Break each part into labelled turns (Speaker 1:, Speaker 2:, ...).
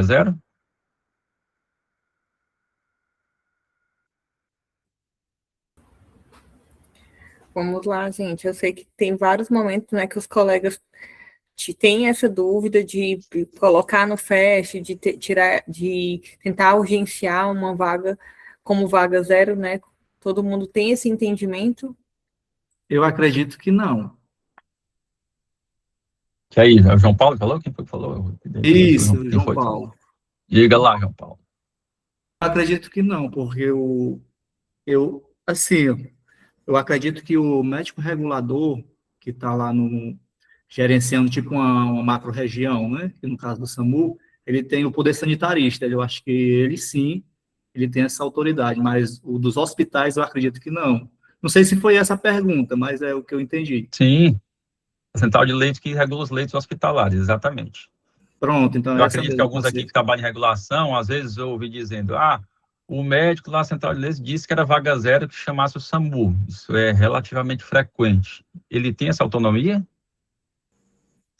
Speaker 1: zero?
Speaker 2: Vamos lá, gente. Eu sei que tem vários momentos, né, que os colegas têm essa dúvida de colocar no FAST, de tentar urgenciar uma vaga como vaga zero, né? Todo mundo tem esse entendimento?
Speaker 3: Eu acredito que não.
Speaker 1: Que aí, é o João Paulo que falou? Quem foi que falou?
Speaker 3: Isso,
Speaker 1: Quem
Speaker 3: João
Speaker 1: foi?
Speaker 3: Paulo.
Speaker 1: Diga lá, João Paulo.
Speaker 3: Eu acredito que não, porque assim, eu acredito que o médico regulador, que está lá gerenciando tipo uma macro-região, né, que no caso do SAMU, ele tem o poder sanitarista, eu acho que ele sim, ele tem essa autoridade, mas o dos hospitais eu acredito que não. Não sei se foi essa a pergunta, mas é o que eu entendi.
Speaker 1: Sim, a central de leitos que regula os leitos hospitalares, exatamente.
Speaker 3: Pronto, então
Speaker 1: Eu
Speaker 3: essa
Speaker 1: acredito que
Speaker 3: mesmo.
Speaker 1: alguns aqui que trabalham em regulação, às vezes eu ouvi dizendo, o médico lá na central de leitos disse que era vaga zero que chamasse o SAMU. Isso é relativamente frequente. Ele tem essa autonomia?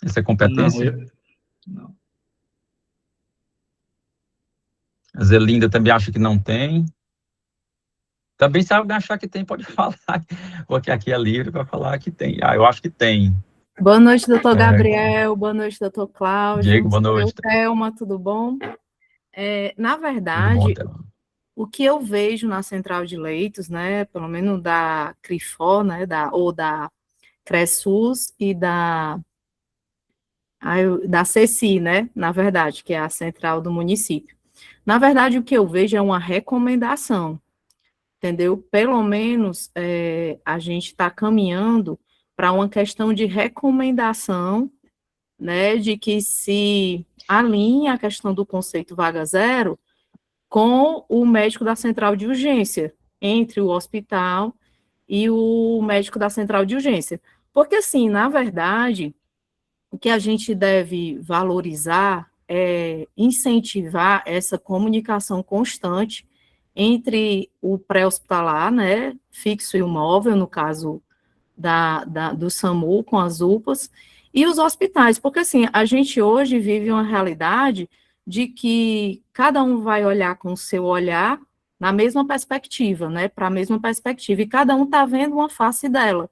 Speaker 1: Essa competência?
Speaker 3: Não.
Speaker 1: A Zelinda também acha que não tem. Também, se alguém achar que tem, pode falar, porque aqui é livre para falar que tem. Eu acho que tem.
Speaker 4: Boa noite, doutor Gabriel. Boa noite, doutor Cláudio.
Speaker 1: Diego, boa noite.
Speaker 4: Thelma, tudo bom? Na
Speaker 1: Tudo
Speaker 4: verdade,
Speaker 1: bom, Thelma?
Speaker 4: o que eu vejo na central de leitos, né, pelo menos da CRIFO, né, ou da CRESUS e da CECI, né, na verdade, que é a central do município. Na verdade, o que eu vejo é uma recomendação, entendeu? Pelo menos a gente está caminhando para uma questão de recomendação, né, de que se alinhe a questão do conceito vaga zero com o médico da central de urgência, entre o hospital e o médico da central de urgência. Porque, assim, na verdade, o que a gente deve valorizar é incentivar essa comunicação constante entre o pré-hospitalar, né, fixo e o móvel, no caso do SAMU com as UPAs, e os hospitais, porque assim, a gente hoje vive uma realidade de que cada um vai olhar com o seu olhar na mesma perspectiva, né, para a mesma perspectiva, e cada um está vendo uma face dela.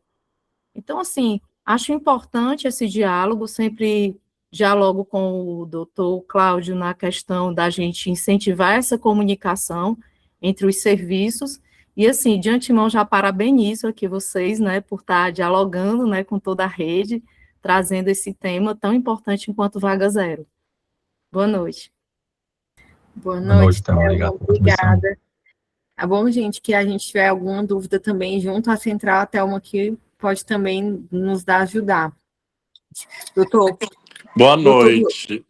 Speaker 4: Então, assim, acho importante esse diálogo, sempre dialogo com o doutor Cláudio na questão da gente incentivar essa comunicação entre os serviços, e assim, de antemão já parabenizo aqui vocês, né, por estar dialogando, né, com toda a rede, trazendo esse tema tão importante enquanto vaga zero. Boa noite.
Speaker 2: Boa noite,
Speaker 1: então,
Speaker 2: obrigada. Tá bom, gente, que a gente tiver alguma dúvida também, junto à central, a Thelma aqui pode também nos ajudar. Doutor.
Speaker 5: Boa noite.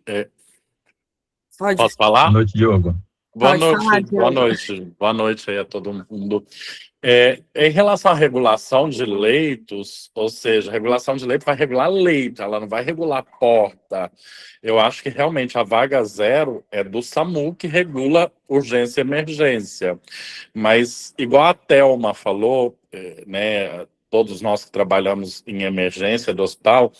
Speaker 5: Posso falar?
Speaker 1: Boa noite, Diogo.
Speaker 5: Boa noite aí a todo mundo. Em relação à regulação de leitos, ou seja, a regulação de leito vai regular leito, ela não vai regular porta. Eu acho que realmente a vaga zero é do SAMU, que regula urgência e emergência. Mas, igual a Thelma falou, né, todos nós que trabalhamos em emergência do hospital,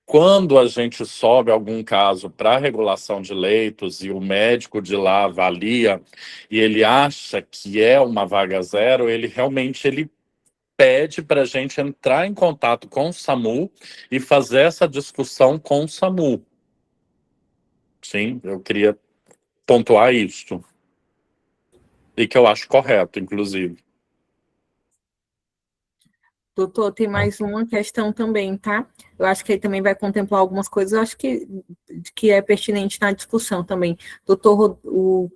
Speaker 5: quando a gente sobe algum caso para regulação de leitos e o médico de lá avalia e ele acha que é uma vaga zero, ele pede para a gente entrar em contato com o SAMU e fazer essa discussão com o SAMU. Sim, eu queria pontuar isso. E que eu acho correto, inclusive.
Speaker 2: Doutor, tem mais uma questão também, tá? Eu acho que ele também vai contemplar algumas coisas, eu acho que é pertinente na discussão também. Doutor, o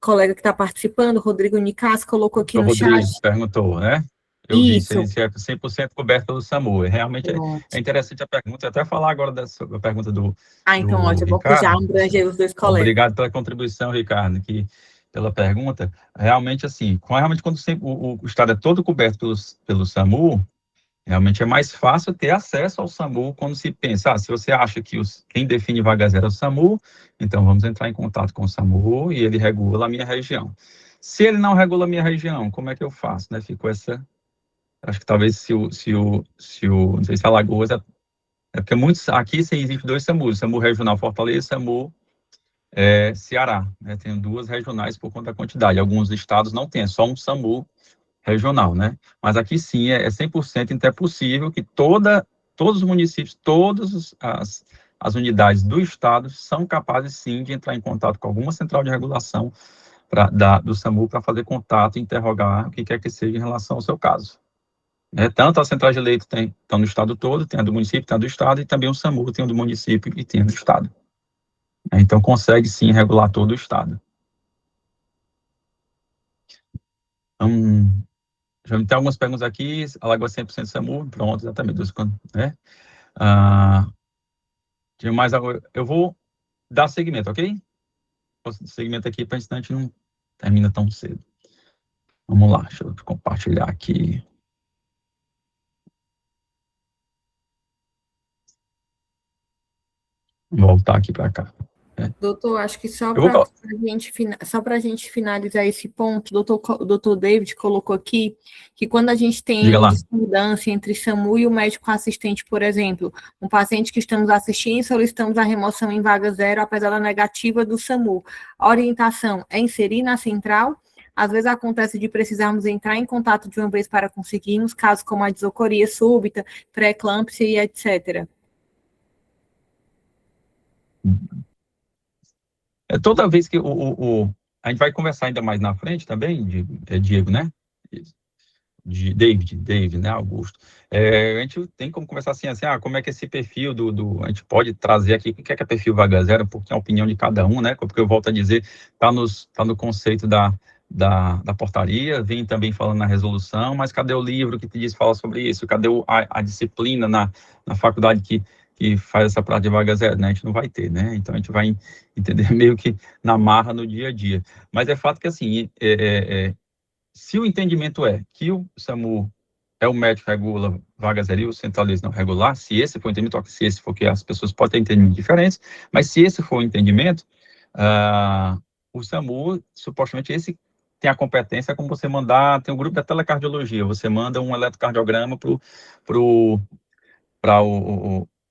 Speaker 2: colega que está participando, Rodrigo Nicas, colocou aqui no chat.
Speaker 1: Rodrigo perguntou, né? Eu vi se é 100% coberto pelo SAMU. Realmente é interessante a pergunta. Eu até falar agora dessa pergunta do
Speaker 2: então, ótimo,
Speaker 1: Ricardo.
Speaker 2: Já abranger os dois colegas.
Speaker 1: Obrigado pela contribuição, Ricardo, pela pergunta. Realmente, assim, quando o estado é todo coberto pelo SAMU, realmente é mais fácil ter acesso ao SAMU quando se pensa, se você acha que quem define vaga zero é o SAMU, então vamos entrar em contato com o SAMU e ele regula a minha região. Se ele não regula a minha região, como é que eu faço, né? Ficou essa... Acho que talvez não sei se Alagoas porque aqui existem dois SAMUs, SAMU Regional Fortaleza e SAMU é Ceará, né? Tem 2 regionais por conta da quantidade. Alguns estados não têm, é só um SAMU regional, né? Mas aqui sim é 100%, então é possível que todos os municípios, todas as unidades do estado são capazes sim de entrar em contato com alguma central de regulação do SAMU para fazer contato e interrogar o que quer que seja em relação ao seu caso. Tanto a central de leito estão no estado todo, tem a do município, tem a do estado, e também o SAMU tem a do município e tem a do estado. Então consegue sim regular todo o estado. Já tem algumas perguntas aqui. Alagoas 100% SAMU, pronto, exatamente. Né? Mais agora, eu vou dar seguimento, ok? Posso dar seguimento aqui, para a gente não termina tão cedo. Vamos lá, deixa eu compartilhar aqui. Vou voltar aqui para cá.
Speaker 2: Doutor, acho que só para a gente finalizar esse ponto, o doutor David colocou aqui que quando a gente tem discordância entre SAMU e o médico assistente, por exemplo, um paciente que estamos assistindo, solicitamos a remoção em vaga zero, apesar da negativa do SAMU. A orientação é inserir na central. Às vezes acontece de precisarmos entrar em contato de uma vez para conseguirmos, casos como a disocoria súbita, pré-eclâmpsia e etc.
Speaker 1: Toda vez que a gente vai conversar ainda mais na frente também, Diego, né? De David, né, Augusto. A gente tem como conversar assim, como é que esse perfil a gente pode trazer aqui, o que é perfil vaga zero, porque é a opinião de cada um, né? Porque eu volto a dizer, tá no conceito da portaria, vem também falando na resolução, mas cadê o livro que te diz, fala sobre isso? Cadê a disciplina na faculdade que faz essa prática de vaga zero, né? A gente não vai ter, né? Então, a gente vai entender meio que na marra no dia a dia. Mas é fato que, assim, se o entendimento é que o SAMU é o médico que regula vaga zero e o centralista não regular, se esse for o entendimento, se esse for, que as pessoas podem ter entendimentos diferentes, mas se esse for o entendimento, o SAMU, supostamente, esse tem a competência como você mandar, tem o grupo da telecardiologia, você manda um eletrocardiograma para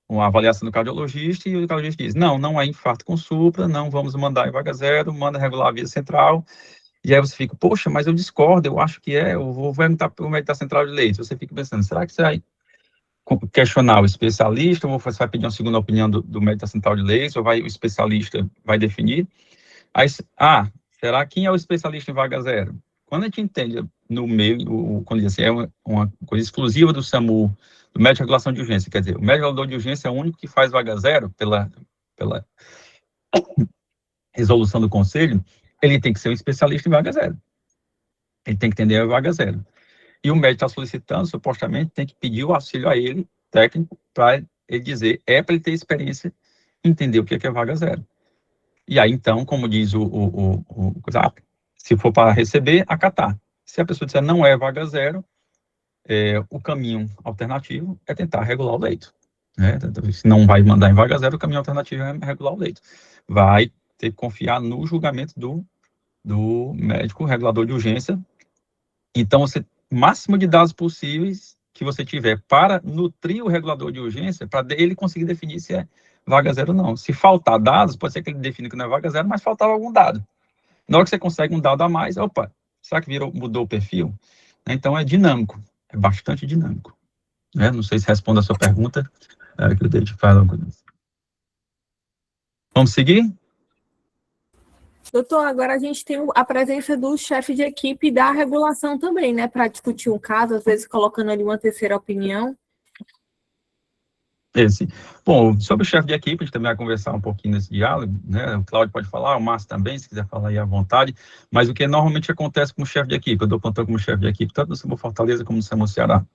Speaker 1: uma avaliação do cardiologista, e o cardiologista diz, não é infarto com supra, não vamos mandar em vaga zero, manda regular a via central, e aí você fica, poxa, mas eu discordo, eu acho que eu vou perguntar para o médico da central de leite, você fica pensando, será que você vai questionar o especialista, ou você vai pedir uma segunda opinião do médico da central de leite, ou o especialista vai definir? Aí, será quem é o especialista em vaga zero? Quando a gente entende no meio, quando diz assim, é uma coisa exclusiva do SAMU, do médico de regulação de urgência, quer dizer, o médico regulador de urgência é o único que faz vaga zero pela resolução do conselho, ele tem que ser um especialista em vaga zero. Ele tem que entender a vaga zero. E o médico está solicitando, supostamente, tem que pedir o auxílio a ele, técnico, para ele dizer, para ele ter experiência, entender o que é vaga zero. E aí, então, como diz se for para receber, acatar. Se a pessoa disser não é vaga zero, o caminho alternativo é tentar regular o leito. Né? Se não vai mandar em vaga zero, o caminho alternativo é regular o leito. Vai ter que confiar no julgamento do médico regulador de urgência. Então, o máximo de dados possíveis que você tiver para nutrir o regulador de urgência, para ele conseguir definir se é vaga zero ou não. Se faltar dados, pode ser que ele defina que não é vaga zero, mas faltava algum dado. Na hora que você consegue um dado a mais, será que mudou o perfil? Então, é dinâmico, é bastante dinâmico. Não sei se responde a sua pergunta, que eu deixo falar. Vamos seguir?
Speaker 2: Doutor, agora a gente tem a presença do chefe de equipe da regulação também, né, para discutir um caso, às vezes colocando ali uma terceira opinião.
Speaker 1: Bom, sobre o chefe de equipe, a gente também vai conversar um pouquinho nesse diálogo, né? O Cláudio pode falar, o Márcio também, se quiser falar aí à vontade, mas o que normalmente acontece com o chefe de equipe, eu dou plantão como chefe de equipe, tanto no SAMU Fortaleza como no SAMU Ceará.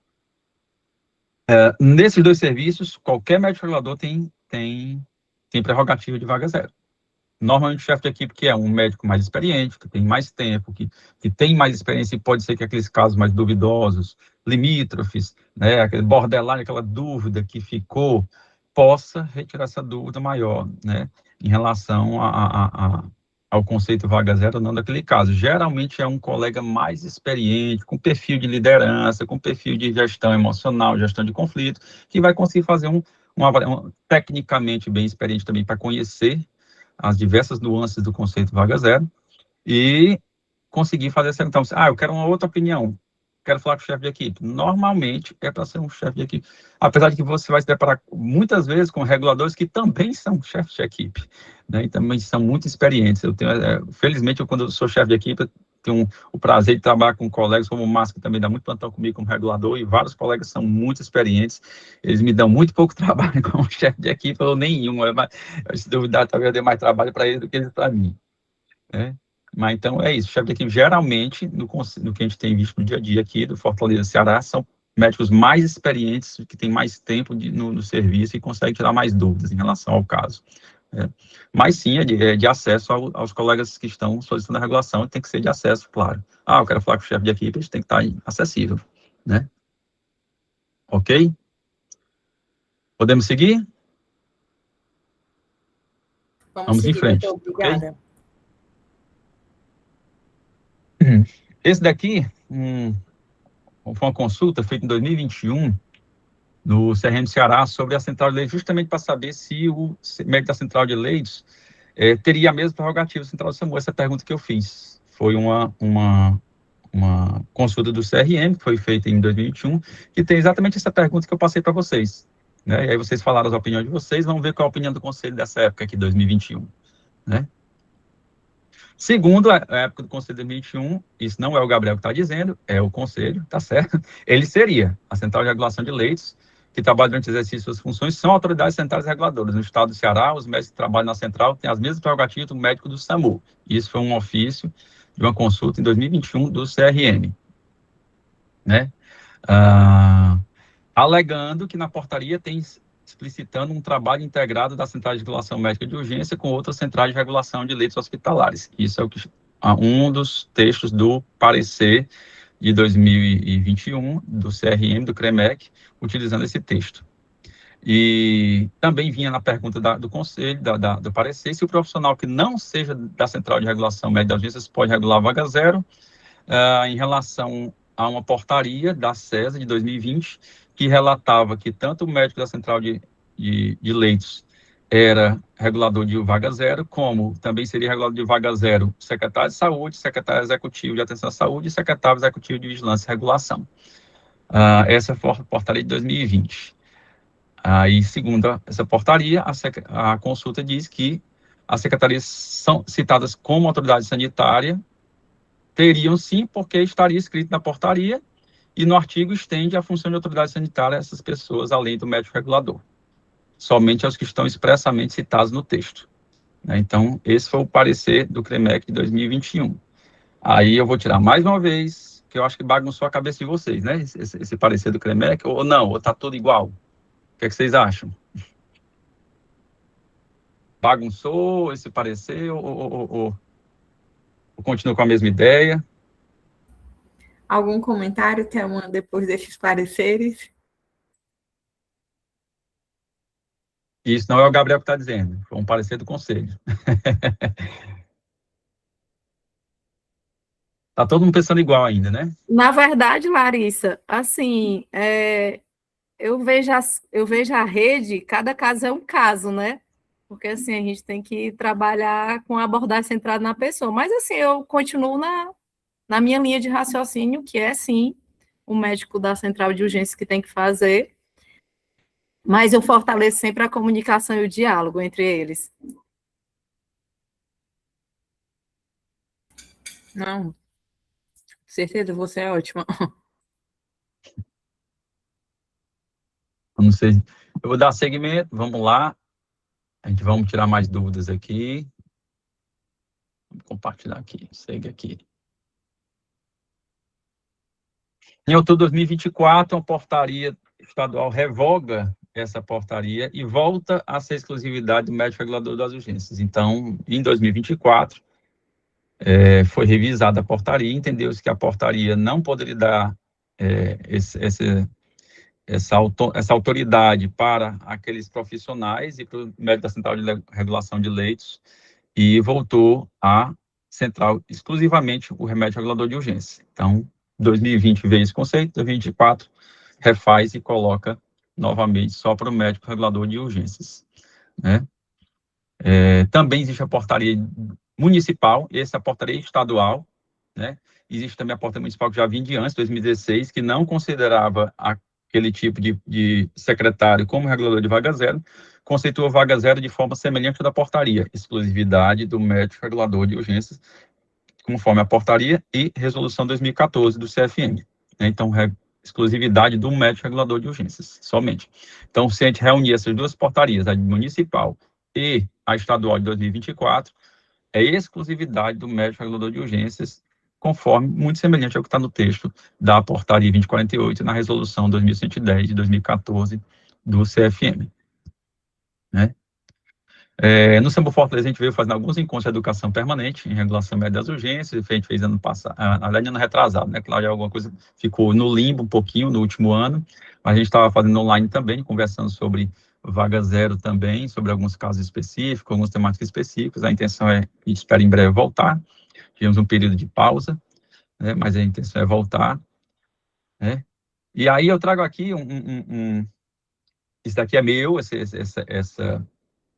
Speaker 1: Nesses 2 serviços, qualquer médico regulador tem prerrogativa de vaga zero. Normalmente o chefe de equipe, que é um médico mais experiente, que tem mais tempo, que tem mais experiência, e pode ser que aqueles casos mais duvidosos, limítrofes, né, aquele borderline, aquela dúvida que ficou, possa retirar essa dúvida maior, né, em relação ao conceito vaga zero ou não daquele caso. Geralmente é um colega mais experiente, com perfil de liderança, com perfil de gestão emocional, gestão de conflito, que vai conseguir fazer tecnicamente bem experiente também para conhecer as diversas nuances do conceito vaga zero e conseguir fazer essa. Então, eu quero uma outra opinião, quero falar com o chefe de equipe. Normalmente é para ser um chefe de equipe, apesar de que você vai se deparar muitas vezes com reguladores que também são chefes de equipe, né, e também são muito experientes. Eu tenho, felizmente, quando eu sou chefe de equipe, eu tenho o prazer de trabalhar com colegas, como o Márcio, que também dá muito plantão comigo como regulador, e vários colegas são muito experientes, eles me dão muito pouco trabalho como chefe de equipe, ou nenhum, se duvidar, talvez eu dê mais trabalho para eles do que eles para mim, né? Mas então é isso, chefe de equipe, geralmente, no que a gente tem visto no dia a dia aqui do Fortaleza Ceará, são médicos mais experientes, que têm mais tempo no serviço e conseguem tirar mais dúvidas em relação ao caso. Mas sim, é de acesso aos colegas que estão solicitando a regulação, tem que ser de acesso, claro. Eu quero falar com o chefe de equipe, a gente tem que estar acessível, né? Ok? Podemos seguir? Vamos em frente.
Speaker 2: Doutor, obrigada.
Speaker 1: Okay? Esse daqui foi uma consulta feita em 2021 no CRM Ceará sobre a Central de Leitos, justamente para saber se o médico da Central de Leitos teria a mesma prerrogativa Central do SAMU. Essa pergunta que eu fiz foi uma consulta do CRM, que foi feita em 2021, que tem exatamente essa pergunta que eu passei para vocês, né? E aí vocês falaram as opiniões de vocês, vamos ver qual é a opinião do conselho dessa época aqui, 2021, né? Segundo a época do conselho de 2021, isso não é o Gabriel que está dizendo, é o conselho, tá certo? Ele seria a Central de Regulação de Leitos, que trabalha durante o exercício de suas funções, são autoridades centrais reguladoras. No estado do Ceará, os médicos que trabalham na central têm as mesmas prerrogativas do médico do SAMU. Isso foi um ofício de uma consulta em 2021 do CRM, né? Alegando que na portaria tem explicitando um trabalho integrado da Central de Regulação Médica de Urgência com outras centrais de regulação de leitos hospitalares. Isso é um dos textos do parecer de 2021 do CRM, do CREMEC, utilizando esse texto. E também vinha na pergunta do conselho, do parecer, se o profissional que não seja da Central de Regulação Médica de Urgências pode regular vaga zero, em relação a uma portaria da CESA de 2020, que relatava que tanto o médico da Central de Leitos era regulador de vaga zero, como também seria regulador de vaga zero secretário de saúde, secretário executivo de atenção à saúde e secretário executivo de vigilância e regulação. Essa foi a portaria de 2020. Aí, segundo essa portaria, a consulta diz que as secretarias são citadas como autoridade sanitária, teriam sim, porque estaria escrito na portaria, e no artigo estende a função de autoridade sanitária a essas pessoas, além do médico regulador. Somente aos que estão expressamente citados no texto. Então, esse foi o parecer do CREMEC de 2021. Aí eu vou tirar mais uma vez, que eu acho que bagunçou a cabeça de vocês, né? Esse parecer do CREMEC, ou não, ou está tudo igual? O que é que vocês acham? Bagunçou esse parecer, ou continua com a mesma ideia?
Speaker 2: Algum comentário, Thelma, depois desses pareceres?
Speaker 1: Isso não é o Gabriel que está dizendo, foi um parecer do conselho. Tá todo mundo pensando igual ainda, né?
Speaker 4: Na verdade, Larissa, assim, eu vejo a rede, cada caso é um caso, né? Porque, assim, a gente tem que trabalhar com a abordagem centrada na pessoa. Mas, assim, eu continuo na minha linha de raciocínio, que é, sim, o médico da central de urgência que tem que fazer, mas eu fortaleço sempre a comunicação e o diálogo entre eles.
Speaker 2: Não, certeza, você é ótima.
Speaker 1: Não sei. Eu vou dar seguimento, vamos lá. Vamos tirar mais dúvidas aqui. Vamos compartilhar aqui, segue aqui. Em outubro de 2024, uma portaria estadual revoga essa portaria e volta a ser exclusividade do médico regulador das urgências. Então, em 2024, foi revisada a portaria, entendeu-se que a portaria não poderia dar essa autoridade para aqueles profissionais e para o médico da Central de Regulação de Leitos, e voltou a central exclusivamente o remédio regulador de urgência. Então, 2020 veio esse conceito, 2024 refaz e coloca novamente só para o médico regulador de urgências, né? Também existe a portaria municipal, essa é a portaria estadual, né? Existe também a portaria municipal que já vinha de antes, 2016, que não considerava aquele tipo de secretário como regulador de vaga zero, conceitua vaga zero de forma semelhante à da portaria, exclusividade do médico regulador de urgências, conforme a portaria e resolução 2014 do CFM. Né? Então, exclusividade do médico regulador de urgências, somente. Então, se a gente reunir essas duas portarias, a municipal e a estadual de 2024, é exclusividade do médico regulador de urgências, conforme, muito semelhante ao que está no texto da portaria 2048 na resolução 2110 de 2014 do CFM. Né? No SAMU Fortaleza, a gente veio fazendo alguns encontros de educação permanente em regulação média das urgências, a gente fez ano passado, na verdade, ano retrasado, né? Claro, alguma coisa ficou no limbo um pouquinho no último ano, mas a gente estava fazendo online também, conversando sobre vaga zero também, sobre alguns casos específicos, algumas temáticas específicas. A intenção é, e espero em breve voltar. Tivemos um período de pausa, né? Mas a intenção é voltar, né? E aí eu trago aqui isso daqui é meu,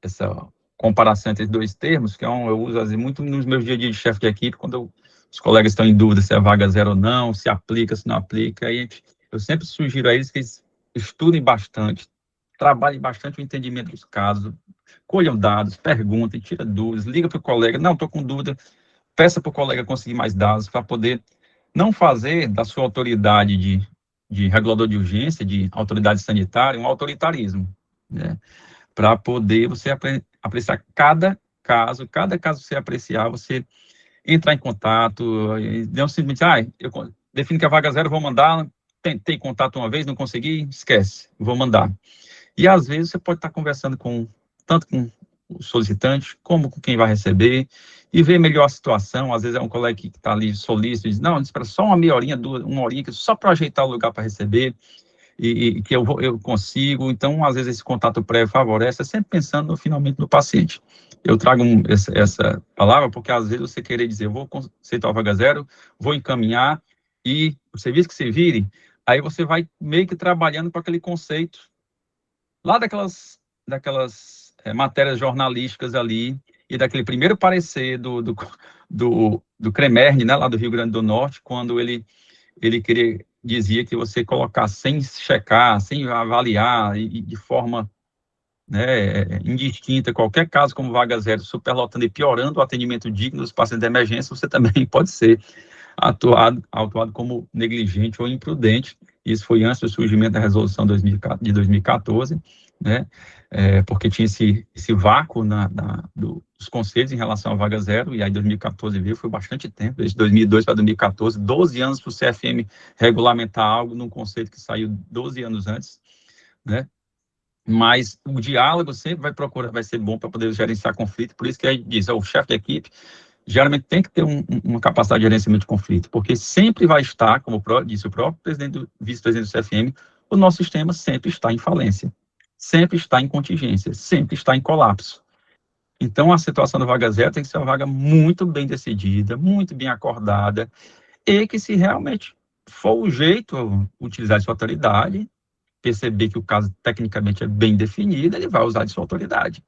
Speaker 1: essa comparação entre dois termos, que eu uso assim, muito nos meus dias a dia de chefe de equipe, quando os colegas estão em dúvida se é vaga zero ou não, se aplica, se não aplica, aí eu sempre sugiro a eles que eles estudem bastante, trabalhem bastante o entendimento dos casos, colham dados, perguntem, tiram dúvidas, liga para o colega, não, estou com dúvida, peça para o colega conseguir mais dados, para poder não fazer da sua autoridade de regulador de urgência, de autoridade sanitária, um autoritarismo, né? Para poder você apreciar cada caso que você apreciar, você entrar em contato, não simplesmente, eu defino que a vaga zero, vou mandar, tentei contato uma vez, não consegui, esquece, vou mandar. E às vezes você pode estar conversando tanto com o solicitante, como com quem vai receber, e ver melhor a situação. Às vezes é um colega que está ali solícito, e diz, não, espera só uma meia horinha, uma horinha, só para ajeitar o lugar para receber, e que eu consigo. Então, às vezes, esse contato prévio favorece, sempre pensando finalmente no paciente. Eu trago essa palavra porque, às vezes, você querer dizer, vou aceitar a vaga zero, vou encaminhar, e o serviço que se vire, aí você vai meio que trabalhando com aquele conceito, lá daquelas matérias jornalísticas ali, e daquele primeiro parecer do Cremerne, né, lá do Rio Grande do Norte, quando ele dizia que você colocar sem checar, sem avaliar, e de forma, né, indistinta, qualquer caso como vaga zero, superlotando e piorando o atendimento digno dos pacientes de emergência, você também pode ser autuado como negligente ou imprudente. Isso foi antes do surgimento da resolução de 2014, né, porque tinha esse vácuo dos conselhos em relação à vaga zero, e aí 2014 veio, foi bastante tempo, desde 2002 para 2014, 12 anos para o CFM regulamentar algo num conceito que saiu 12 anos antes, né, mas o diálogo sempre vai ser bom para poder gerenciar conflito, por isso que a gente diz, o chefe de equipe geralmente tem que ter uma capacidade de gerenciamento de conflito, porque sempre vai estar, como disse o próprio vice-presidente do CFM, o nosso sistema sempre está em falência, sempre está em contingência, sempre está em colapso. Então, a situação da vaga zero tem que ser uma vaga muito bem decidida, muito bem acordada, e que, se realmente for o jeito utilizar de sua autoridade, perceber que o caso tecnicamente é bem definido, ele vai usar de sua autoridade.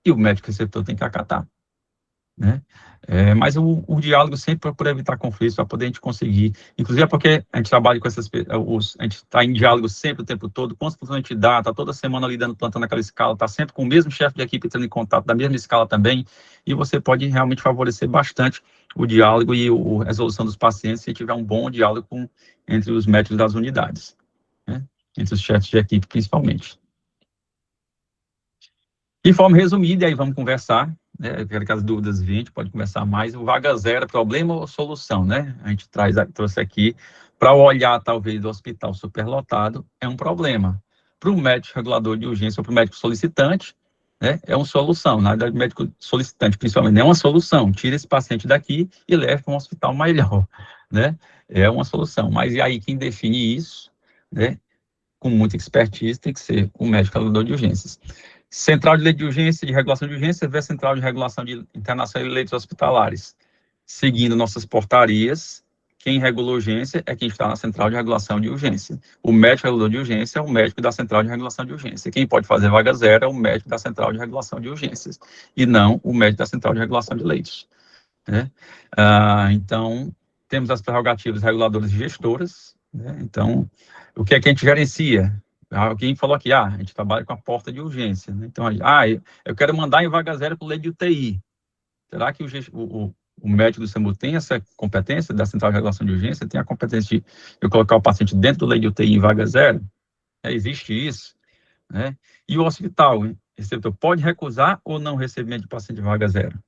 Speaker 1: E o médico receptor tem que acatar, né? Mas o diálogo sempre para evitar conflitos, para poder a gente conseguir, inclusive é porque a gente trabalha com a gente está em diálogo sempre o tempo todo, quantas funções a gente dá, está toda semana lidando, plantando aquela escala, está sempre com o mesmo chefe de equipe entrando em contato da mesma escala também, e você pode realmente favorecer bastante o diálogo e a resolução dos pacientes se tiver um bom diálogo entre os médicos das unidades, né? Entre os chefes de equipe principalmente. De forma resumida, e aí vamos conversar, né, aquelas dúvidas, a gente pode conversar mais, o vaga zero, problema ou solução, né? A gente trouxe aqui, para o olhar, talvez, do hospital superlotado, é um problema. Para o médico regulador de urgência ou para o médico solicitante, né, é uma solução. Na verdade, o médico solicitante, principalmente, não é uma solução. Tira esse paciente daqui e leva para um hospital melhor, né? É uma solução. Mas e aí, quem define isso, né, com muita expertise, tem que ser o médico regulador de urgências. Central de Lei de Urgência, de Regulação de Urgência, versus Central de Regulação de Internacional de Leitos Hospitalares, seguindo nossas portarias, quem regula urgência é quem está na central de regulação de urgência. O médico regulador de urgência é o médico da central de regulação de urgência. Quem pode fazer vaga zero é o médico da central de regulação de urgências, e não o médico da central de regulação de leitos. Né? Então, temos as prerrogativas reguladoras e gestoras. Né? Então, o que é que a gente gerencia? Alguém falou aqui, a gente trabalha com a porta de urgência. Né? Então, eu quero mandar em vaga zero para o leito de UTI. Será que o médico do SAMU tem essa competência da central de regulação de urgência? Tem a competência de colocar o paciente dentro do leito de UTI em vaga zero? Existe isso. Né? E o hospital, receptor, pode recusar ou não recebimento de paciente em vaga zero?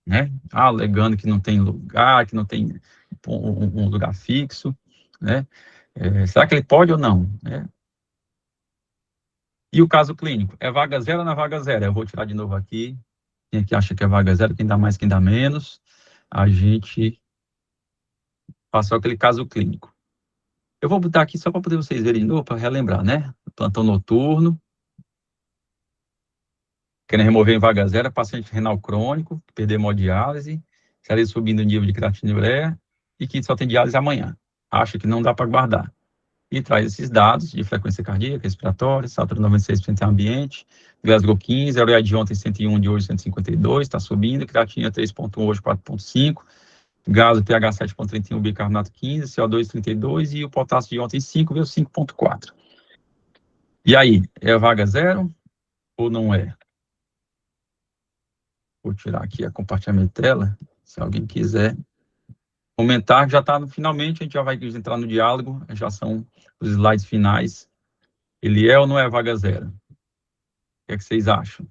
Speaker 1: Né? Alegando que não tem lugar, que não tem um lugar fixo. Né? Será que ele pode ou não? Né? E o caso clínico? É vaga zero ou não é vaga zero? Eu vou tirar de novo aqui. Quem aqui acha que é vaga zero, quem dá mais, quem dá menos. A gente passou aquele caso clínico. Eu vou botar aqui só para poder vocês verem de novo, para relembrar, né? Plantão noturno. Querem remover em vaga zero, paciente renal crônico, perder hemodiálise, estaria subindo o nível de creatinina e que só tem diálise amanhã. Acha que não dá para guardar. E traz esses dados de frequência cardíaca, respiratória, satura 96% em ambiente, Glasgow 15, a ureia de ontem 101, de hoje 152, está subindo, creatina 3.1, hoje 4.5, gás pH 7.31, bicarbonato 15, CO2 32 e o potássio de ontem 5, veio 5.4. E aí, é vaga zero ou não é? Vou tirar aqui a compartilhamento de tela, se alguém quiser comentar, já está finalmente, a gente já vai entrar no diálogo, já são os slides finais. Ele é ou não é vaga zero? O que é que vocês acham?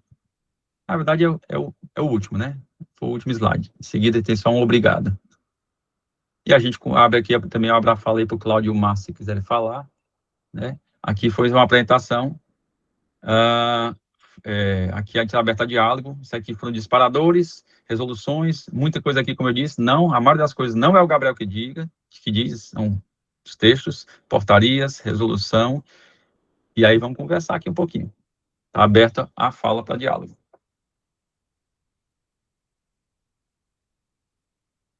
Speaker 1: Na verdade, é o último, né? Foi o último slide. Em seguida, tem só um obrigado. E a gente abre aqui, também abre a fala aí para o Cláudio e o Márcio, se quiserem falar. Né? Aqui foi uma apresentação. Aqui a gente está aberta a diálogo. Isso aqui foram disparadores, resoluções, muita coisa aqui, como eu disse, não, a maioria das coisas não é o Gabriel que diz, são os textos, portarias, resolução, e aí vamos conversar aqui um pouquinho. Está aberta a fala para diálogo.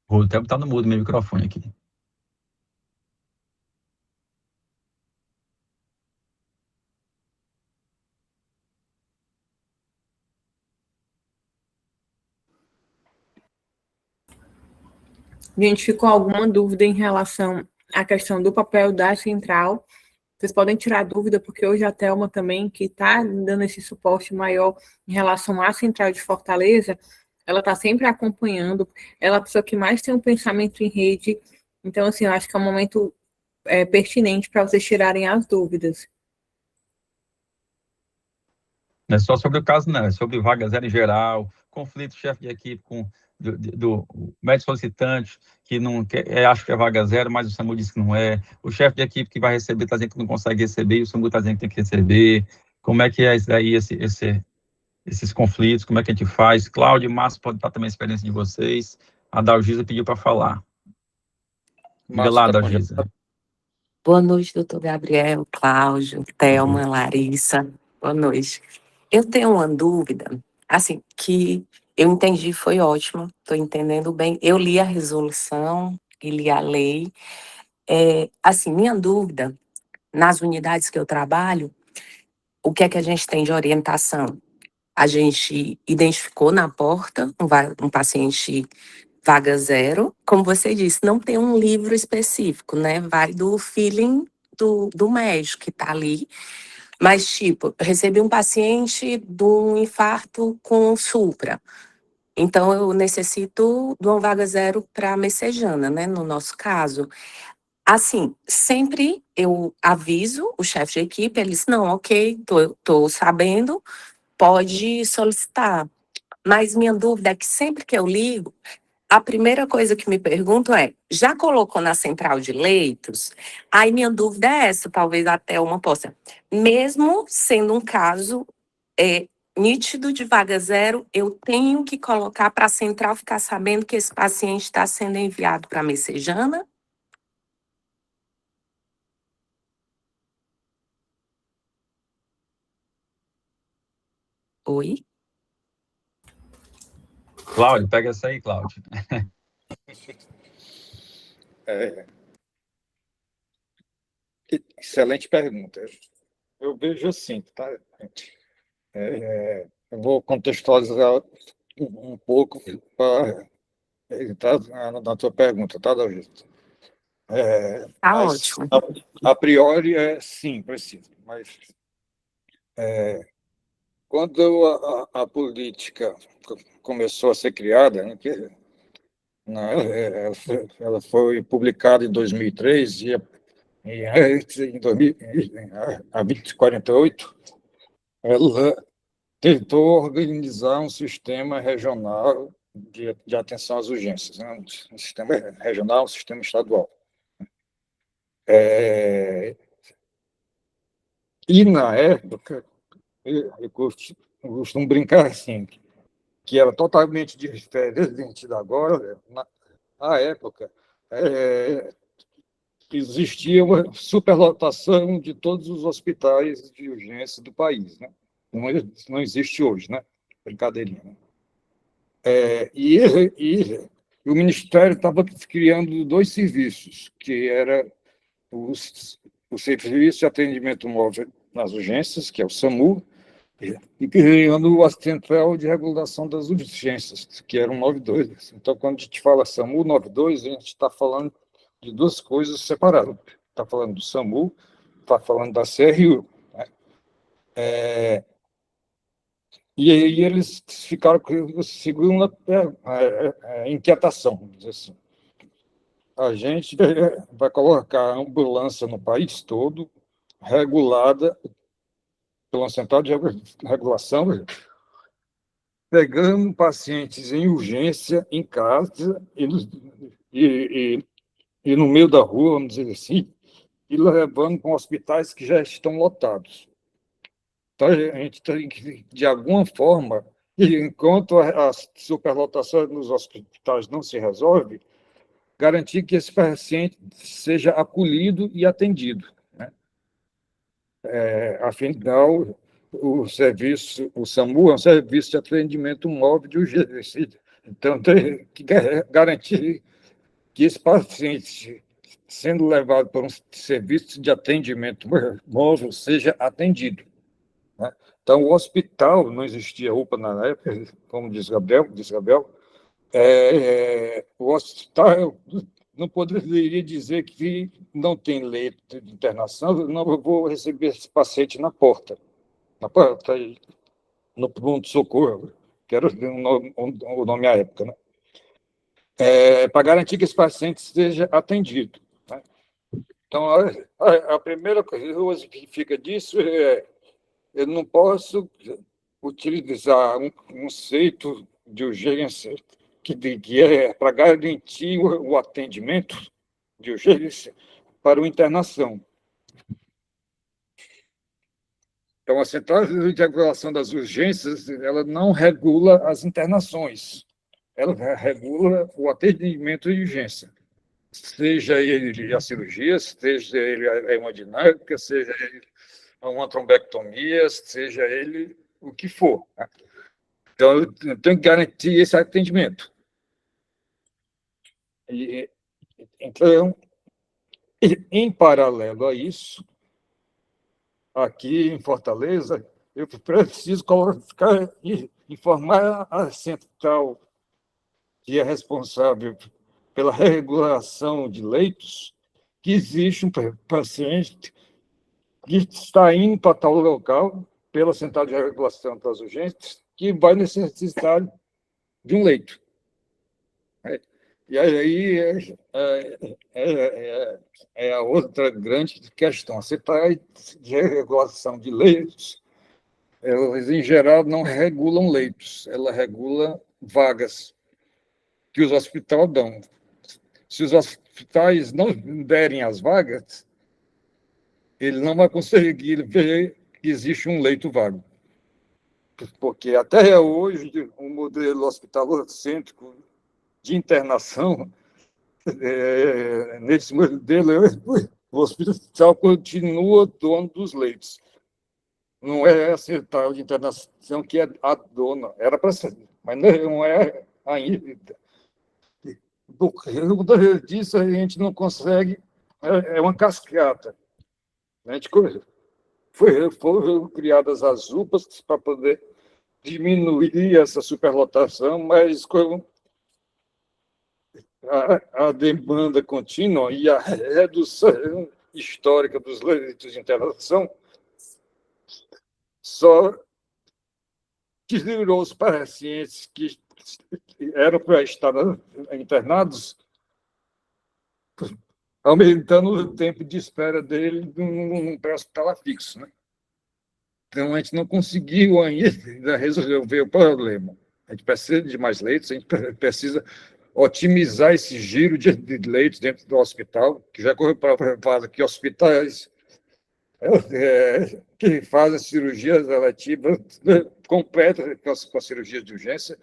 Speaker 1: Vou até botar no mudo meu microfone aqui.
Speaker 2: Identificou alguma dúvida em relação à questão do papel da central? Vocês podem tirar dúvida, porque hoje a Thelma também, que está dando esse suporte maior em relação à central de Fortaleza, ela está sempre acompanhando, ela é a pessoa que mais tem um pensamento em rede, então, assim, eu acho que é um momento pertinente para vocês tirarem as dúvidas.
Speaker 1: Não é só sobre o caso, não, é sobre vaga zero em geral, conflito chefe de equipe com do médico solicitante, que não quer, acha que é vaga zero, mas o SAMU disse que não é, o chefe de equipe que vai receber está dizendo que não consegue receber, e o SAMU está dizendo que tem que receber, como é que é isso daí, esses conflitos, como é que a gente faz? Cláudio e Márcio pode dar também a experiência de vocês, a Dalgisa pediu para falar. Diga lá, Dalgisa.
Speaker 6: Boa noite, doutor Gabriel, Cláudio, Thelma, Larissa, boa noite. Eu tenho uma dúvida, assim, que eu entendi, foi ótimo, estou entendendo bem. Eu li a resolução e li a lei. Assim, minha dúvida, nas unidades que eu trabalho, o que é que a gente tem de orientação? A gente identificou na porta um paciente vaga zero, como você disse, não tem um livro específico, né? Vai do feeling do médico que está ali. Mas, tipo, eu recebi um paciente de um infarto com supra. Então, eu necessito de uma vaga zero para messejana, né? No nosso caso. Assim, sempre eu aviso o chefe de equipe, ele diz, não, ok, tô sabendo, pode solicitar. Mas minha dúvida é que sempre que eu ligo, a primeira coisa que me perguntam é, já colocou na central de leitos? Aí minha dúvida é essa, talvez até uma possa. Mesmo sendo um caso nítido de vaga zero, eu tenho que colocar para a central ficar sabendo que esse paciente está sendo enviado para a messejana? Oi?
Speaker 1: Cláudio, pega essa aí, Cláudio.
Speaker 7: Excelente pergunta. Eu vejo assim, tá? Eu vou contextualizar um pouco para entrar na tua pergunta, tá, Davi?
Speaker 6: Tá
Speaker 7: Mas,
Speaker 6: ótimo.
Speaker 7: a priori, sim, precisa. Mas quando a política começou a ser criada, né, ela foi publicada em 2003 e em 2000, a 2048, ela tentou organizar um sistema regional de atenção às urgências, né? Um sistema regional, um sistema estadual. E, na época, eu costumo brincar assim, que era totalmente diferente da agora. Na época, existia uma superlotação de todos os hospitais de urgência do país, né? Não existe hoje, né? Brincadeirinha, né? E o Ministério estava criando dois serviços, que era o Serviço de Atendimento Móvel nas Urgências, que é o SAMU, e criando a Central de Regulação das Urgências, que era o 92. Então, quando a gente fala SAMU 92, a gente está falando de duas coisas separadas. Está falando do SAMU, está falando da CRU. Né? E aí eles ficaram com a segunda inquietação, vamos dizer assim. A gente vai colocar a ambulância no país todo, regulada pela Central de Regulação, pegando pacientes em urgência em casa e no meio da rua, vamos dizer assim, e levando para hospitais que já estão lotados. Então, a gente tem que, de alguma forma, enquanto a superlotação nos hospitais não se resolve, garantir que esse paciente seja acolhido e atendido. Né? Afinal, o SAMU é um serviço de atendimento móvel de urgência. Então, tem que garantir que esse paciente, sendo levado para um serviço de atendimento móvel, seja atendido. Né? Então, o hospital, não existia UPA na época, como diz Gabriel, o hospital não poderia dizer que não tem leito de internação, não vou receber esse paciente na porta, no pronto-socorro, que era o nome à época, né? Para garantir que esse paciente seja atendido. Né? Então, a primeira coisa que fica disso eu não posso utilizar um conceito de urgência que é para garantir o atendimento de urgência para a internação. Então, a Central de Regulação das Urgências, ela não regula as internações, ela regula o atendimento de urgência, seja ele a cirurgia, seja ele a hemodinâmica, seja ele uma trombectomia, seja ele o que for. Né? Então, eu tenho que garantir esse atendimento. Então, em paralelo a isso, aqui em Fortaleza, eu preciso informar a central que é responsável pela regulação de leitos, que existe um paciente que está indo para tal local, pela Central de Regulação das Urgências, que vai necessitar de um leito. E aí é a outra grande questão. A Central de Regulação de Leitos, elas, em geral, não regulam leitos, ela regula vagas que os hospitais dão. Se os hospitais não derem as vagas, ele não vai conseguir ver que existe um leito vago. Porque até hoje, o modelo hospitalocêntrico de internação, nesse modelo, o hospital continua dono dos leitos. Não é a central de internação que é a dona. Era para ser, mas não é ainda. disso a gente não consegue, é uma cascata. A gente foram criadas as UPAs para poder diminuir essa superlotação, mas com a demanda contínua e a redução histórica dos leitos de internação só tirou os pacientes que eram para estar internados, aumentando o tempo de espera dele num pré-hospitalar fixo, né? Então, a gente não conseguiu ainda resolver o problema. A gente precisa de mais leitos, a gente precisa otimizar esse giro de leitos dentro do hospital, que já correu para que hospitais que fazem cirurgias relativas completas com a cirurgia de urgência,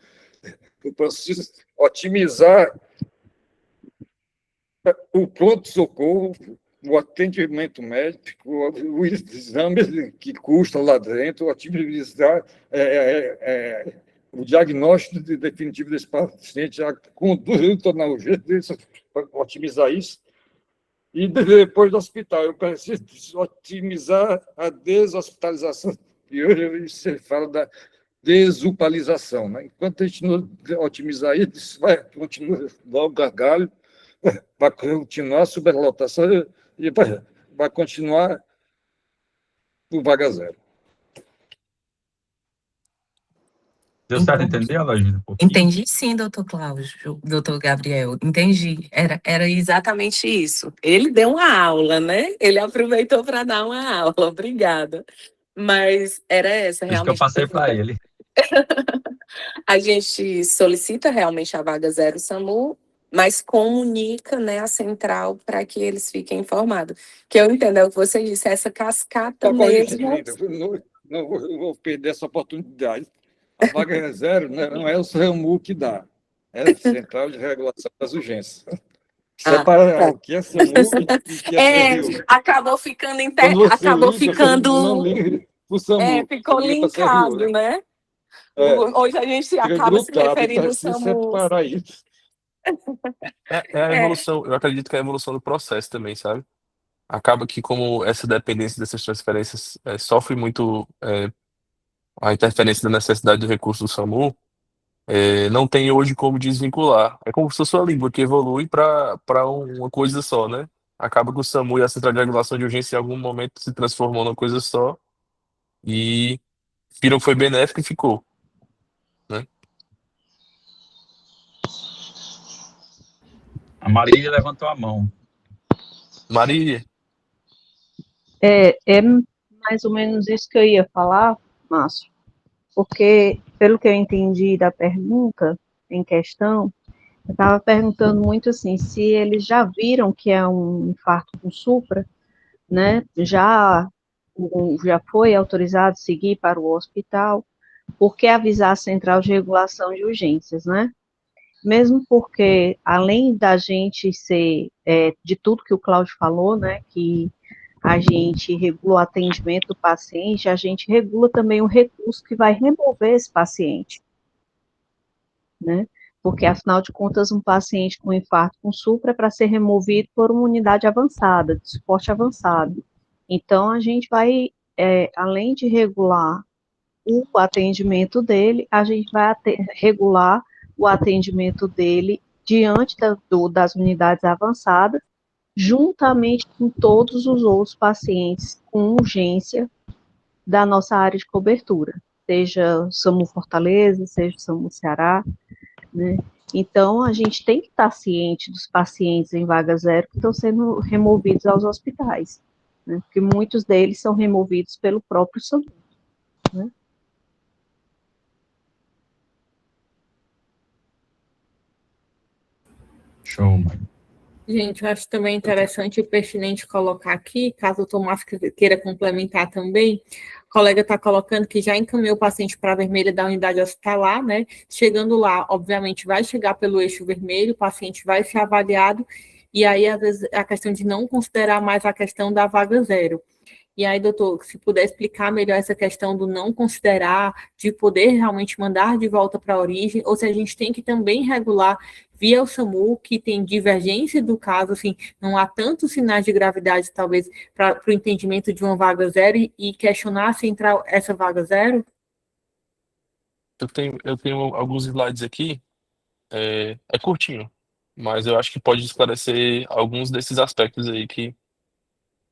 Speaker 7: eu preciso otimizar o pronto-socorro, o atendimento médico, o exame que custa lá dentro, otimizar o diagnóstico definitivo desse paciente, a conduta na urgência, otimizar isso. E depois do hospital, eu preciso otimizar a deshospitalização. E hoje se fala da desupalização, né? Enquanto a gente não otimizar isso, vai continuar o gargalho, vai continuar a superlotação e vai continuar o vaga zero.
Speaker 1: Deu certo entender, Logínia?
Speaker 6: Entendi sim, doutor Cláudio, doutor Gabriel, entendi. Era exatamente isso. Ele deu uma aula, né? Ele aproveitou para dar uma aula, obrigada. Mas era essa,
Speaker 1: Isso que eu
Speaker 6: realmente.
Speaker 1: passei para ele.
Speaker 6: A gente solicita realmente a vaga zero SAMU, mas comunica, né, a central para que eles fiquem informados. Que eu entendo, é o que você disse, essa cascata mesmo.
Speaker 7: Não vou perder essa oportunidade. A vaga zero não é o SAMU que dá, é a Central de Regulação das Urgências. Separar
Speaker 6: tá.
Speaker 7: o que é SAMU e o que é CRU.
Speaker 6: Acabou ficando
Speaker 7: o SAMU,
Speaker 6: ficou linkado,
Speaker 7: CRU,
Speaker 6: né? Hoje a gente acaba se referindo ao SAMU.
Speaker 7: Separar isso.
Speaker 8: É a evolução, eu acredito que é a evolução do processo também, sabe? Acaba que, como essa dependência dessas transferências sofre muito a interferência da necessidade do recurso do SAMU, não tem hoje como desvincular. É como se fosse uma língua que evolui para uma coisa só, né? Acaba que o SAMU e a Central de Regulação de Urgência em algum momento se transformou numa coisa só e viram que foi benéfico e ficou, né?
Speaker 1: A Marília levantou a mão.
Speaker 8: Marília?
Speaker 9: É mais ou menos isso que eu ia falar, Márcio, porque, pelo que eu entendi da pergunta em questão, eu estava perguntando muito assim, se eles já viram que é um infarto com supra, né, já foi autorizado seguir para o hospital, por que avisar a Central de Regulação de Urgências, né? Mesmo porque, além da gente ser, de tudo que o Cláudio falou, né, que a gente regula o atendimento do paciente, a gente regula também o recurso que vai remover esse paciente, né? Porque, afinal de contas, um paciente com infarto com supra é para ser removido por uma unidade avançada, de suporte avançado. Então, a gente vai, além de regular o atendimento dele, a gente vai regular o atendimento dele diante das unidades avançadas, juntamente com todos os outros pacientes com urgência da nossa área de cobertura, seja o SAMU Fortaleza, seja o SAMU Ceará, né? Então, a gente tem que estar ciente dos pacientes em vaga zero que estão sendo removidos aos hospitais, né? Porque muitos deles são removidos pelo próprio SAMU, né?
Speaker 1: Show, mano.
Speaker 2: Gente, eu acho também interessante e pertinente colocar aqui, caso o Tomás queira complementar também, o colega está colocando que já encaminhou o paciente para a vermelha da unidade hospitalar, né? Chegando lá, obviamente, vai chegar pelo eixo vermelho, o paciente vai ser avaliado, e aí, às vezes, a questão de não considerar mais a questão da vaga zero. E aí, doutor, se puder explicar melhor essa questão do não considerar, de poder realmente mandar de volta para a origem, ou se a gente tem que também regular via o SAMU, que tem divergência do caso, assim, não há tantos sinais de gravidade, talvez, para o entendimento de uma vaga zero e questionar se entrar essa vaga zero?
Speaker 8: Eu tenho alguns slides aqui, é curtinho, mas eu acho que pode esclarecer alguns desses aspectos aí que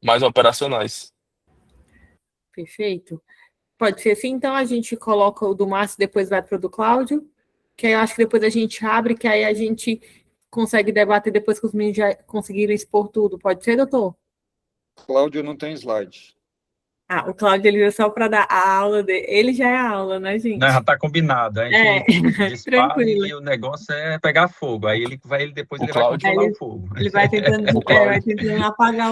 Speaker 8: mais operacionais.
Speaker 2: Perfeito. Pode ser assim, então a gente coloca o do Márcio e depois vai para o do Cláudio, que aí eu acho que depois a gente abre, que aí a gente consegue debater depois que os meninos já conseguiram expor tudo. Pode ser, doutor?
Speaker 7: Cláudio não tem slide.
Speaker 2: Ah, o Cláudio ele veio só para dar a aula dele. Ele já é a aula, né, gente?
Speaker 1: Não, já está combinado. A gente dispara
Speaker 2: tranquilo.
Speaker 1: e o negócio é pegar fogo. Aí depois
Speaker 8: O
Speaker 1: ele vai
Speaker 8: Cláudio-
Speaker 1: controlar o fogo.
Speaker 2: Ele vai tentando,
Speaker 8: O Cláudio-
Speaker 2: vai tentando apagar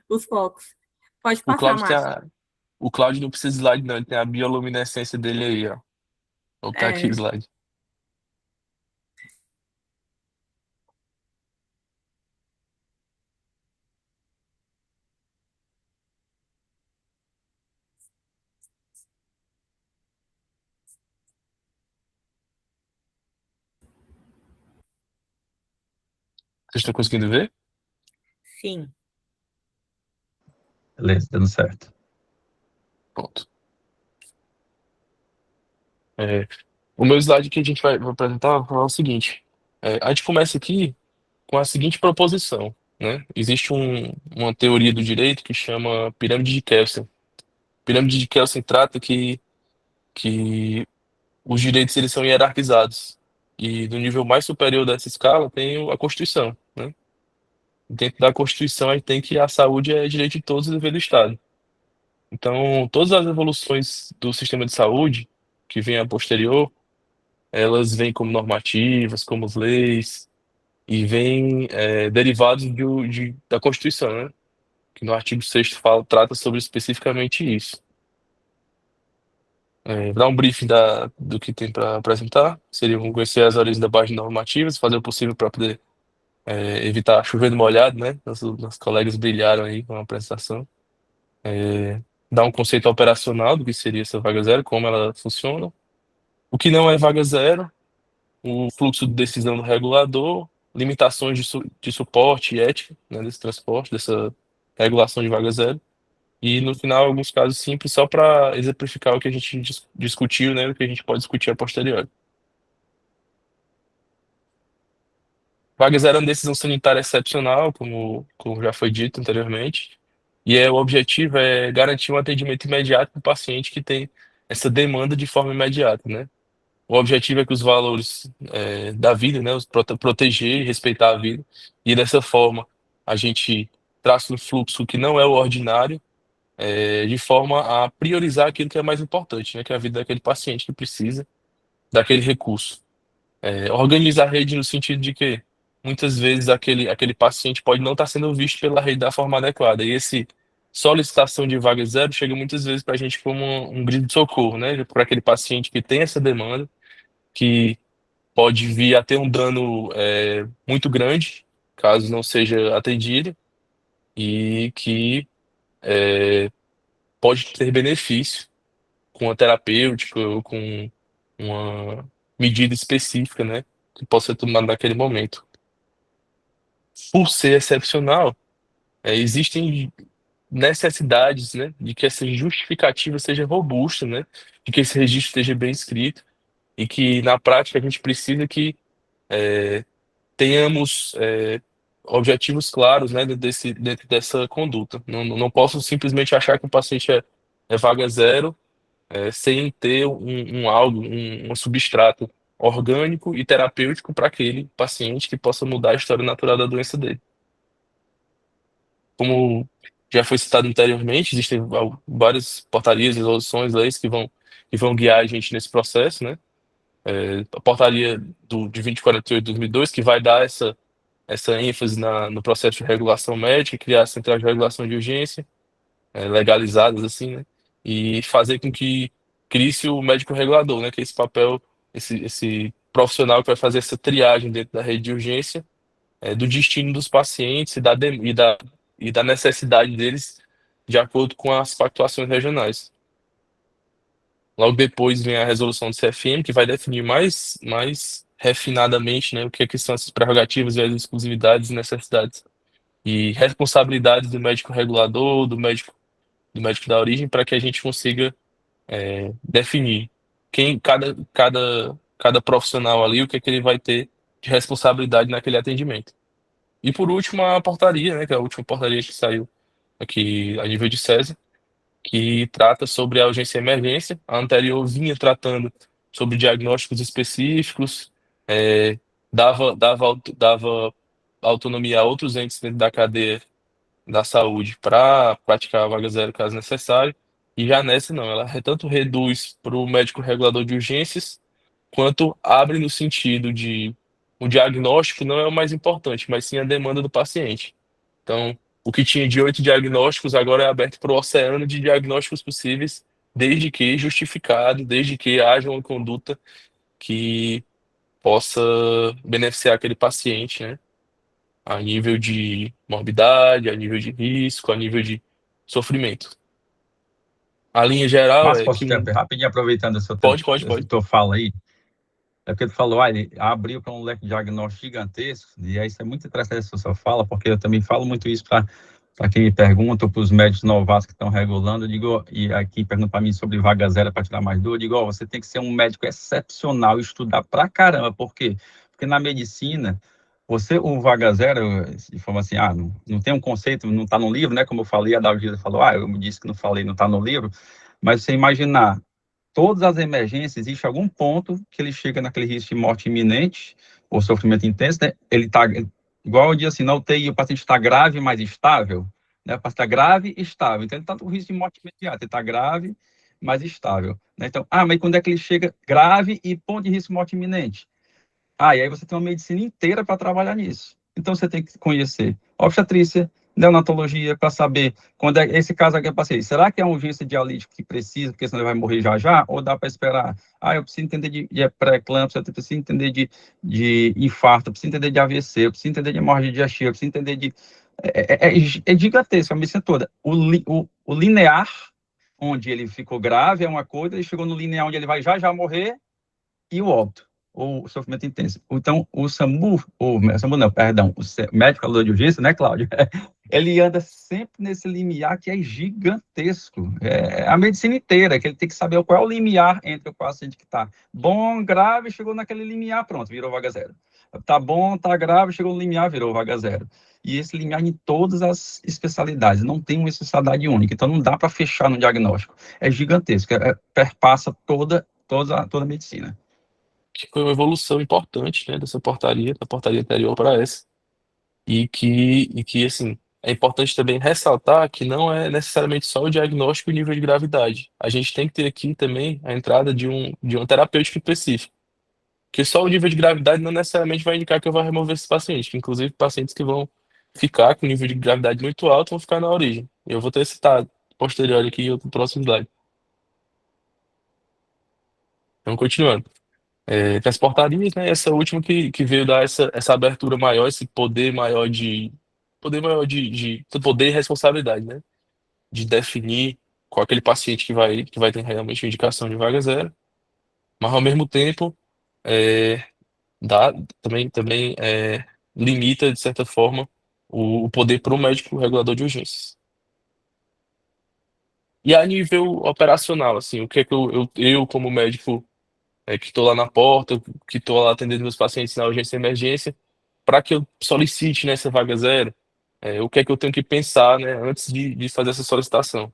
Speaker 2: os focos. Pode
Speaker 8: O
Speaker 2: passar,
Speaker 8: Cláudio
Speaker 2: Márcio.
Speaker 8: o Cláudio não precisa de slide, não. Ele tem a bioluminescência dele aí, ó. Vou botar aqui o slide. Vocês estão conseguindo ver?
Speaker 2: Sim.
Speaker 1: Beleza, dando certo.
Speaker 8: Pronto. O meu slide que a gente vai apresentar é o seguinte. A gente começa aqui com a seguinte proposição, né? Existe uma teoria do direito que chama pirâmide de Kelsen. Pirâmide de Kelsen trata que os direitos eles são hierarquizados. E no nível mais superior dessa escala tem a Constituição, né? Dentro da Constituição a gente tem que a saúde é direito de todos e dever do Estado. Então, todas as evoluções do sistema de saúde que vem a posterior, elas vêm como normativas, como leis, e vêm derivados da Constituição, né? Que no artigo 6º trata sobre especificamente isso. Vou dar um briefing do que tem para apresentar. Seria conhecer as origens da base de normativas, fazer o possível para poder evitar chover no molhado, né? Nossos colegas brilharam aí com a apresentação. Dar um conceito operacional do que seria essa vaga zero, como ela funciona. O que não é vaga zero, o fluxo de decisão do regulador, limitações de suporte e ética, né, desse transporte, dessa regulação de vaga zero. E no final, alguns casos simples, só para exemplificar o que a gente discutiu, né, o que a gente pode discutir a posteriori. Vaga zero é uma decisão sanitária excepcional, como já foi dito anteriormente, e o objetivo é garantir um atendimento imediato para o paciente que tem essa demanda de forma imediata, né? O objetivo é que os valores da vida, né, proteger e respeitar a vida, e dessa forma a gente traça um fluxo que não é o ordinário, de forma a priorizar aquilo que é mais importante, né, que é a vida daquele paciente que precisa daquele recurso. Organizar a rede no sentido de que muitas vezes aquele paciente pode não estar sendo visto pela rede da forma adequada, e esse solicitação de vaga zero chega muitas vezes para a gente como um grito de socorro, né, para aquele paciente que tem essa demanda, que pode vir a ter um dano muito grande, caso não seja atendido, e que pode ter benefício com a terapêutica ou com uma medida específica, né, que possa ser tomada naquele momento. Por ser excepcional, existem necessidades, né, de que essa justificativa seja robusta, né, de que esse registro esteja bem escrito e que na prática a gente precisa que tenhamos objetivos claros, né, dentro dessa conduta. Não posso simplesmente achar que o paciente é vaga zero sem ter um substrato orgânico e terapêutico para aquele paciente que possa mudar a história natural da doença dele. Como já foi citado anteriormente, existem várias portarias, resoluções, leis que vão guiar a gente nesse processo, né? A portaria de 2048 de 2002, que vai dar essa ênfase no processo de regulação médica, criar centrais de regulação de urgência, legalizadas assim, né? E fazer com que crie-se o médico regulador, né? Que é esse papel, esse profissional que vai fazer essa triagem dentro da rede de urgência, do destino dos pacientes e da necessidade deles de acordo com as pactuações regionais. Logo depois vem a resolução do CFM, que vai definir mais refinadamente, né, o que é que são essas prerrogativas e as exclusividades e necessidades e responsabilidades do médico regulador, do médico da origem, para que a gente consiga definir cada profissional ali, o que é que ele vai ter de responsabilidade naquele atendimento. E por último, a portaria, né, que é a última portaria que saiu aqui a nível de SESI, que trata sobre a urgência e emergência. A anterior vinha tratando sobre diagnósticos específicos, dava autonomia a outros entes dentro da cadeia da saúde para praticar a vaga zero caso necessário. E já nessa não, ela tanto reduz para o médico regulador de urgências, quanto abre no sentido de o diagnóstico não é o mais importante, mas sim a demanda do paciente. Então, o que tinha de 8 diagnósticos agora é aberto para o oceano de diagnósticos possíveis, desde que justificado, desde que haja uma conduta que possa beneficiar aquele paciente, né? A nível de morbidade, a nível de risco, a nível de sofrimento. A linha geral
Speaker 1: Mas
Speaker 8: é
Speaker 1: posso
Speaker 8: que...
Speaker 1: te rapidinho, aproveitando
Speaker 8: Pode.
Speaker 1: tua fala aí, é porque tu falou, ele abriu para um leque de diagnóstico gigantesco, e aí isso é muito interessante essa sua fala, porque eu também falo muito isso para quem me pergunta, para os médicos novatos que estão regulando, eu digo, e aqui pergunta para mim sobre vaga zero para tirar mais dúvida, eu digo, ó, você tem que ser um médico excepcional, estudar pra caramba, por quê? Porque na medicina, o vaga zero, de forma assim, não tem um conceito, não está no livro, né, como eu falei, a Dalgisa falou, eu me disse que não falei, não está no livro, mas você imaginar, todas as emergências, existe algum ponto que ele chega naquele risco de morte iminente ou sofrimento intenso, né? Ele está, igual eu disse assim, na UTI o paciente está grave, mas estável, né? O paciente está grave e estável, então ele está no risco de morte imediata, ele está grave, mas estável, né? Então, mas quando é que ele chega grave e ponto de risco de morte iminente? E aí você tem uma medicina inteira para trabalhar nisso. Então você tem que conhecer obstetrícia, neonatologia, para saber quando é esse caso aqui eu passei. Será que é uma urgência dialítica que precisa, porque senão ele vai morrer já já? Ou dá para esperar? Eu preciso entender de pré-eclâmpsia, eu preciso entender de infarto, eu preciso entender de AVC, eu preciso entender de hemorragia digestiva, eu preciso entender de... É gigantesco a medicina toda. O linear, onde ele ficou grave, é uma coisa, ele chegou no linear onde ele vai já morrer, e o óbito, ou o sofrimento intenso. Então, o SAMU o médico regulador de urgência, né, Cláudio? Ele anda sempre nesse limiar que é gigantesco. É a medicina inteira, que ele tem que saber qual é o limiar entre o paciente que está bom, grave, chegou naquele limiar, pronto, virou vaga zero. Tá bom, tá grave, chegou no limiar, virou vaga zero. E esse limiar em todas as especialidades, não tem uma especialidade única, então não dá para fechar no diagnóstico. É gigantesco, perpassa toda a medicina.
Speaker 8: Que foi uma evolução importante, né, dessa portaria, da portaria anterior para essa, e que assim, é importante também ressaltar que não é necessariamente só o diagnóstico e o nível de gravidade. A gente tem que ter aqui também a entrada de uma terapêutica específica, que só o nível de gravidade não necessariamente vai indicar que eu vou remover esse paciente, que inclusive pacientes que vão ficar com nível de gravidade muito alto vão ficar na origem. Eu vou ter citado posterior aqui no próximo slide. Então, continuando. Que as portarias, né, essa última que veio dar essa abertura maior, esse poder e responsabilidade, né, de definir qual aquele paciente que vai ter realmente indicação de vaga zero, mas ao mesmo tempo é, dá também limita de certa forma o poder para o médico regulador de urgências. E a nível operacional, assim, o que é que eu como médico que estou lá na porta, que estou lá atendendo meus pacientes na urgência e emergência, para que eu solicite nessa vaga zero, o que é que eu tenho que pensar, né, antes de fazer essa solicitação.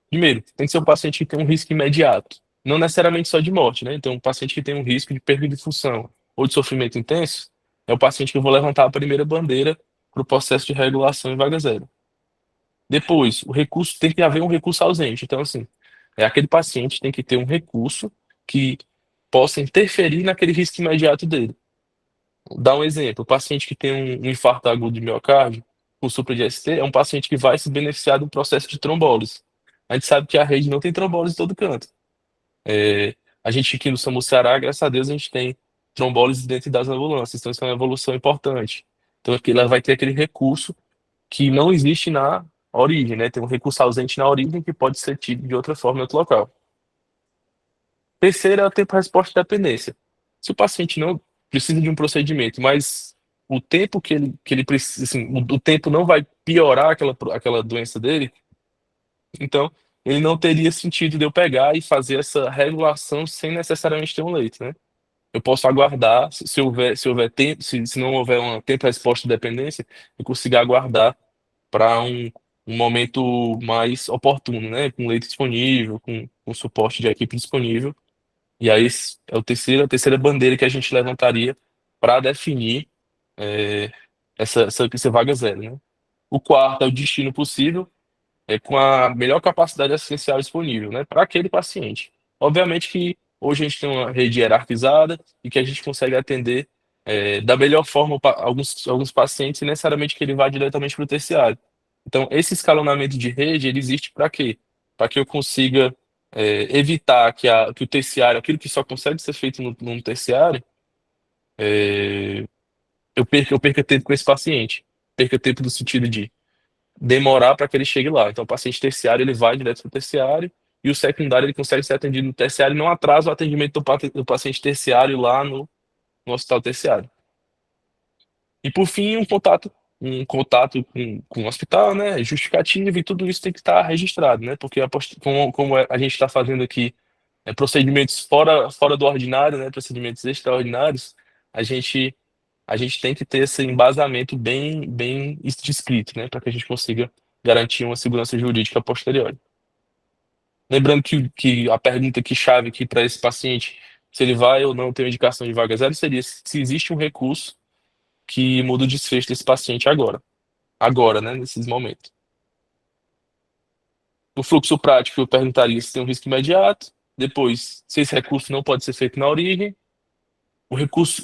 Speaker 8: Primeiro, tem que ser um paciente que tem um risco imediato, não necessariamente só de morte, né? Então, um paciente que tem um risco de perda de função ou de sofrimento intenso, é o paciente que eu vou levantar a primeira bandeira para o processo de regulação em vaga zero. Depois, o recurso tem que haver um recurso ausente. Então, assim, aquele paciente tem que ter um recurso que possa interferir naquele risco imediato dele. Dá um exemplo, o paciente que tem um infarto agudo de miocárdio, com supra de ST, é um paciente que vai se beneficiar do processo de trombólise. A gente sabe que a rede não tem trombólise em todo canto. A gente aqui no SAMU Ceará, graças a Deus, a gente tem trombólise dentro das ambulâncias, então isso é uma evolução importante. Então aqui ela vai ter aquele recurso que não existe na origem, né? Tem um recurso ausente na origem que pode ser tido de outra forma em outro local. Terceira é o tempo-resposta de dependência. Se o paciente não precisa de um procedimento, mas o tempo que ele precisa, assim, o tempo não vai piorar aquela doença dele, então ele não teria sentido de eu pegar e fazer essa regulação sem necessariamente ter um leito, né? Eu posso aguardar, se houver tempo, se não houver uma tempo-resposta de dependência, eu consigo aguardar para um momento mais oportuno, né? Com leite disponível, com suporte de equipe disponível. E aí é a terceira bandeira que a gente levantaria para definir é, essa vaga zero, né? O quarto é o destino possível, com a melhor capacidade assistencial disponível, né, para aquele paciente. Obviamente que hoje a gente tem uma rede hierarquizada e que a gente consegue atender da melhor forma alguns pacientes, sem necessariamente que ele vá diretamente para o terciário. Então, esse escalonamento de rede, ele existe para quê? Para que eu consiga evitar que o terciário, aquilo que só consegue ser feito num terciário, é, eu perca tempo com esse paciente. Perca tempo no sentido de demorar para que ele chegue lá. Então, o paciente terciário, ele vai direto para o terciário, e o secundário, ele consegue ser atendido no terciário e não atrasa o atendimento do paciente terciário lá no hospital terciário. E, por fim, um contato com o hospital, né, justificativo, e tudo isso tem que estar registrado, né, porque como a gente está fazendo aqui procedimentos fora do ordinário, né, procedimentos extraordinários, a gente tem que ter esse embasamento bem descrito, né, para que a gente consiga garantir uma segurança jurídica posterior. Lembrando que a pergunta que chave aqui para esse paciente, se ele vai ou não ter uma indicação de vaga zero, seria se existe um recurso que muda o desfecho desse paciente agora, né, nesses momentos. No fluxo prático, eu perguntaria se tem um risco imediato, depois, se esse recurso não pode ser feito na origem,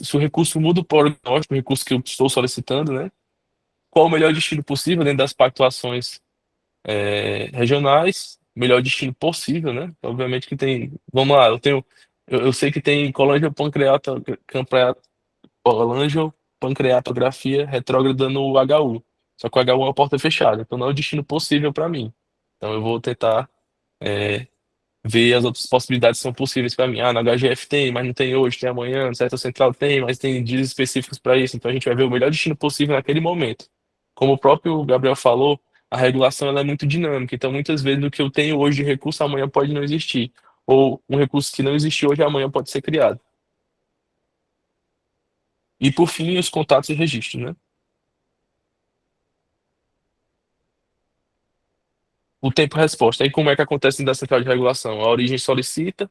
Speaker 8: se o recurso muda o prognóstico, o recurso que eu estou solicitando, né? Qual o melhor destino possível dentro das pactuações regionais, melhor destino possível, né? Obviamente que tem, vamos lá, eu sei que tem colangiopancreatografia retrógrada no HU, só que o HU é uma porta fechada, então não é o destino possível para mim. Então eu vou tentar ver as outras possibilidades que são possíveis para mim. No HGF tem, mas não tem hoje, tem amanhã, no Centro Central tem, mas tem dias específicos para isso. Então a gente vai ver o melhor destino possível naquele momento. Como o próprio Gabriel falou, a regulação ela é muito dinâmica. Então muitas vezes o que eu tenho hoje de recurso amanhã pode não existir. Ou um recurso que não existe hoje amanhã pode ser criado. E por fim, os contatos e registros, né? O tempo-resposta. Aí como é que acontece dentro da central de regulação? A origem solicita,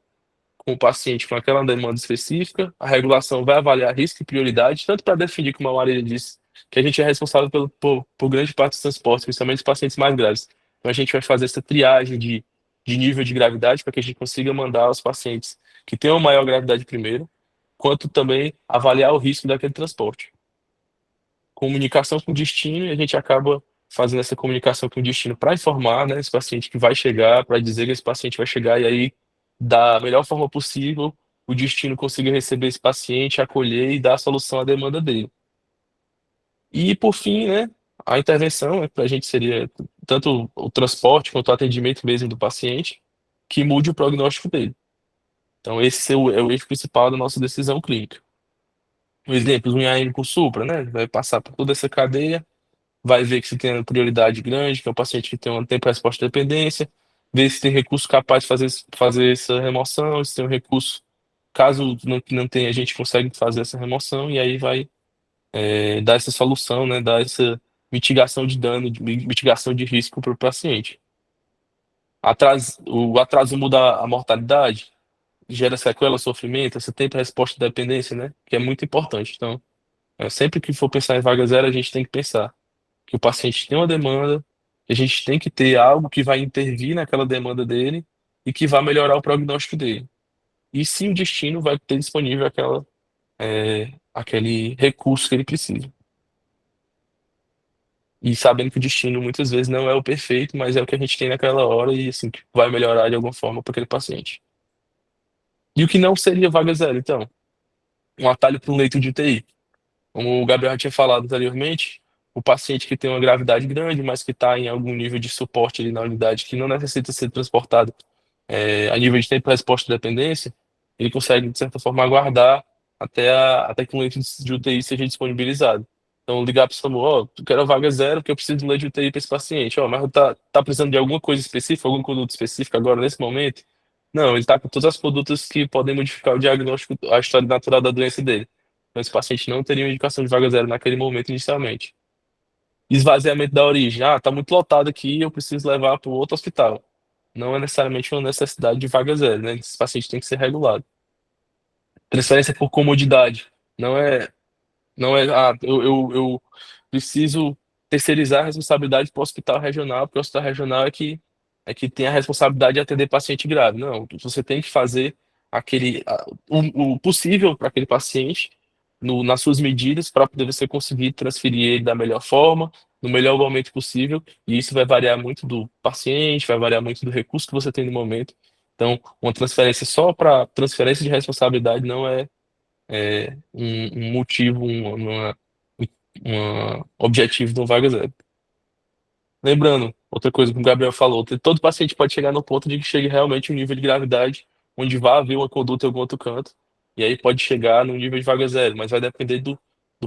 Speaker 8: com o paciente com aquela demanda específica, a regulação vai avaliar risco e prioridade, tanto para definir, como a Marília disse, que a gente é responsável por grande parte dos transportes, principalmente os pacientes mais graves. Então a gente vai fazer essa triagem de nível de gravidade para que a gente consiga mandar os pacientes que tenham maior gravidade primeiro, quanto também avaliar o risco daquele transporte. Comunicação com o destino, e a gente acaba fazendo essa comunicação com o destino para informar, né, esse paciente que vai chegar, para dizer que esse paciente vai chegar, e aí, da melhor forma possível, o destino consiga receber esse paciente, acolher e dar a solução à demanda dele. E, por fim, né, a intervenção, para a gente seria tanto o transporte quanto o atendimento mesmo do paciente, que mude o prognóstico dele. Então, esse é o eixo principal da nossa decisão clínica. Um exemplo, um IAM com supra, né, vai passar por toda essa cadeia, vai ver que se tem uma prioridade grande, que é um paciente que tem uma tempo-resposta de dependência, ver se tem recurso capaz de fazer essa remoção, se tem um recurso, caso não tenha, a gente consegue fazer essa remoção, e aí vai dar essa solução, né, dar essa mitigação de dano, mitigação de risco para o paciente. O atraso muda a mortalidade, gera sequela, sofrimento, esse tempo-resposta de dependência, né, que é muito importante. Então, sempre que for pensar em vaga zero, a gente tem que pensar que o paciente tem uma demanda, que a gente tem que ter algo que vai intervir naquela demanda dele e que vai melhorar o prognóstico dele. E se o destino vai ter disponível aquele recurso que ele precisa. E sabendo que o destino muitas vezes não é o perfeito, mas é o que a gente tem naquela hora e assim, que vai melhorar de alguma forma para aquele paciente. E o que não seria vaga zero, então? Um atalho para um leito de UTI. Como o Gabriel já tinha falado anteriormente, o paciente que tem uma gravidade grande, mas que está em algum nível de suporte ali na unidade, que não necessita ser transportado a nível de tempo-resposta de dependência, ele consegue, de certa forma, aguardar até que um leito de UTI seja disponibilizado. Então, ligar para o SAMU, ó, eu quero a vaga zero porque eu preciso de um leito de UTI para esse paciente. Ó, mas tá precisando de alguma coisa específica, algum conduto específico agora, nesse momento? Não, ele está com todas as condutas que podem modificar o diagnóstico, a história natural da doença dele. Então, esse paciente não teria uma indicação de vaga zero naquele momento inicialmente. Esvaziamento da origem. Ah, tá muito lotado aqui, eu preciso levar para outro hospital. Não é necessariamente uma necessidade de vaga zero, né? Esse paciente tem que ser regulado. Transferência por comodidade. Não é, eu preciso terceirizar a responsabilidade para o hospital regional, porque o hospital regional é que tem a responsabilidade de atender paciente grave. Não, você tem que fazer o possível para aquele paciente nas suas medidas para poder você conseguir transferir ele da melhor forma, no melhor momento possível, e isso vai variar muito do paciente, vai variar muito do recurso que você tem no momento. Então, uma transferência só para transferência de responsabilidade não é um motivo, um objetivo de um vaga zero. Lembrando, outra coisa que o Gabriel falou, todo paciente pode chegar no ponto de que chegue realmente um nível de gravidade onde vá haver uma conduta em algum outro canto, e aí pode chegar no nível de vaga zero, mas vai depender do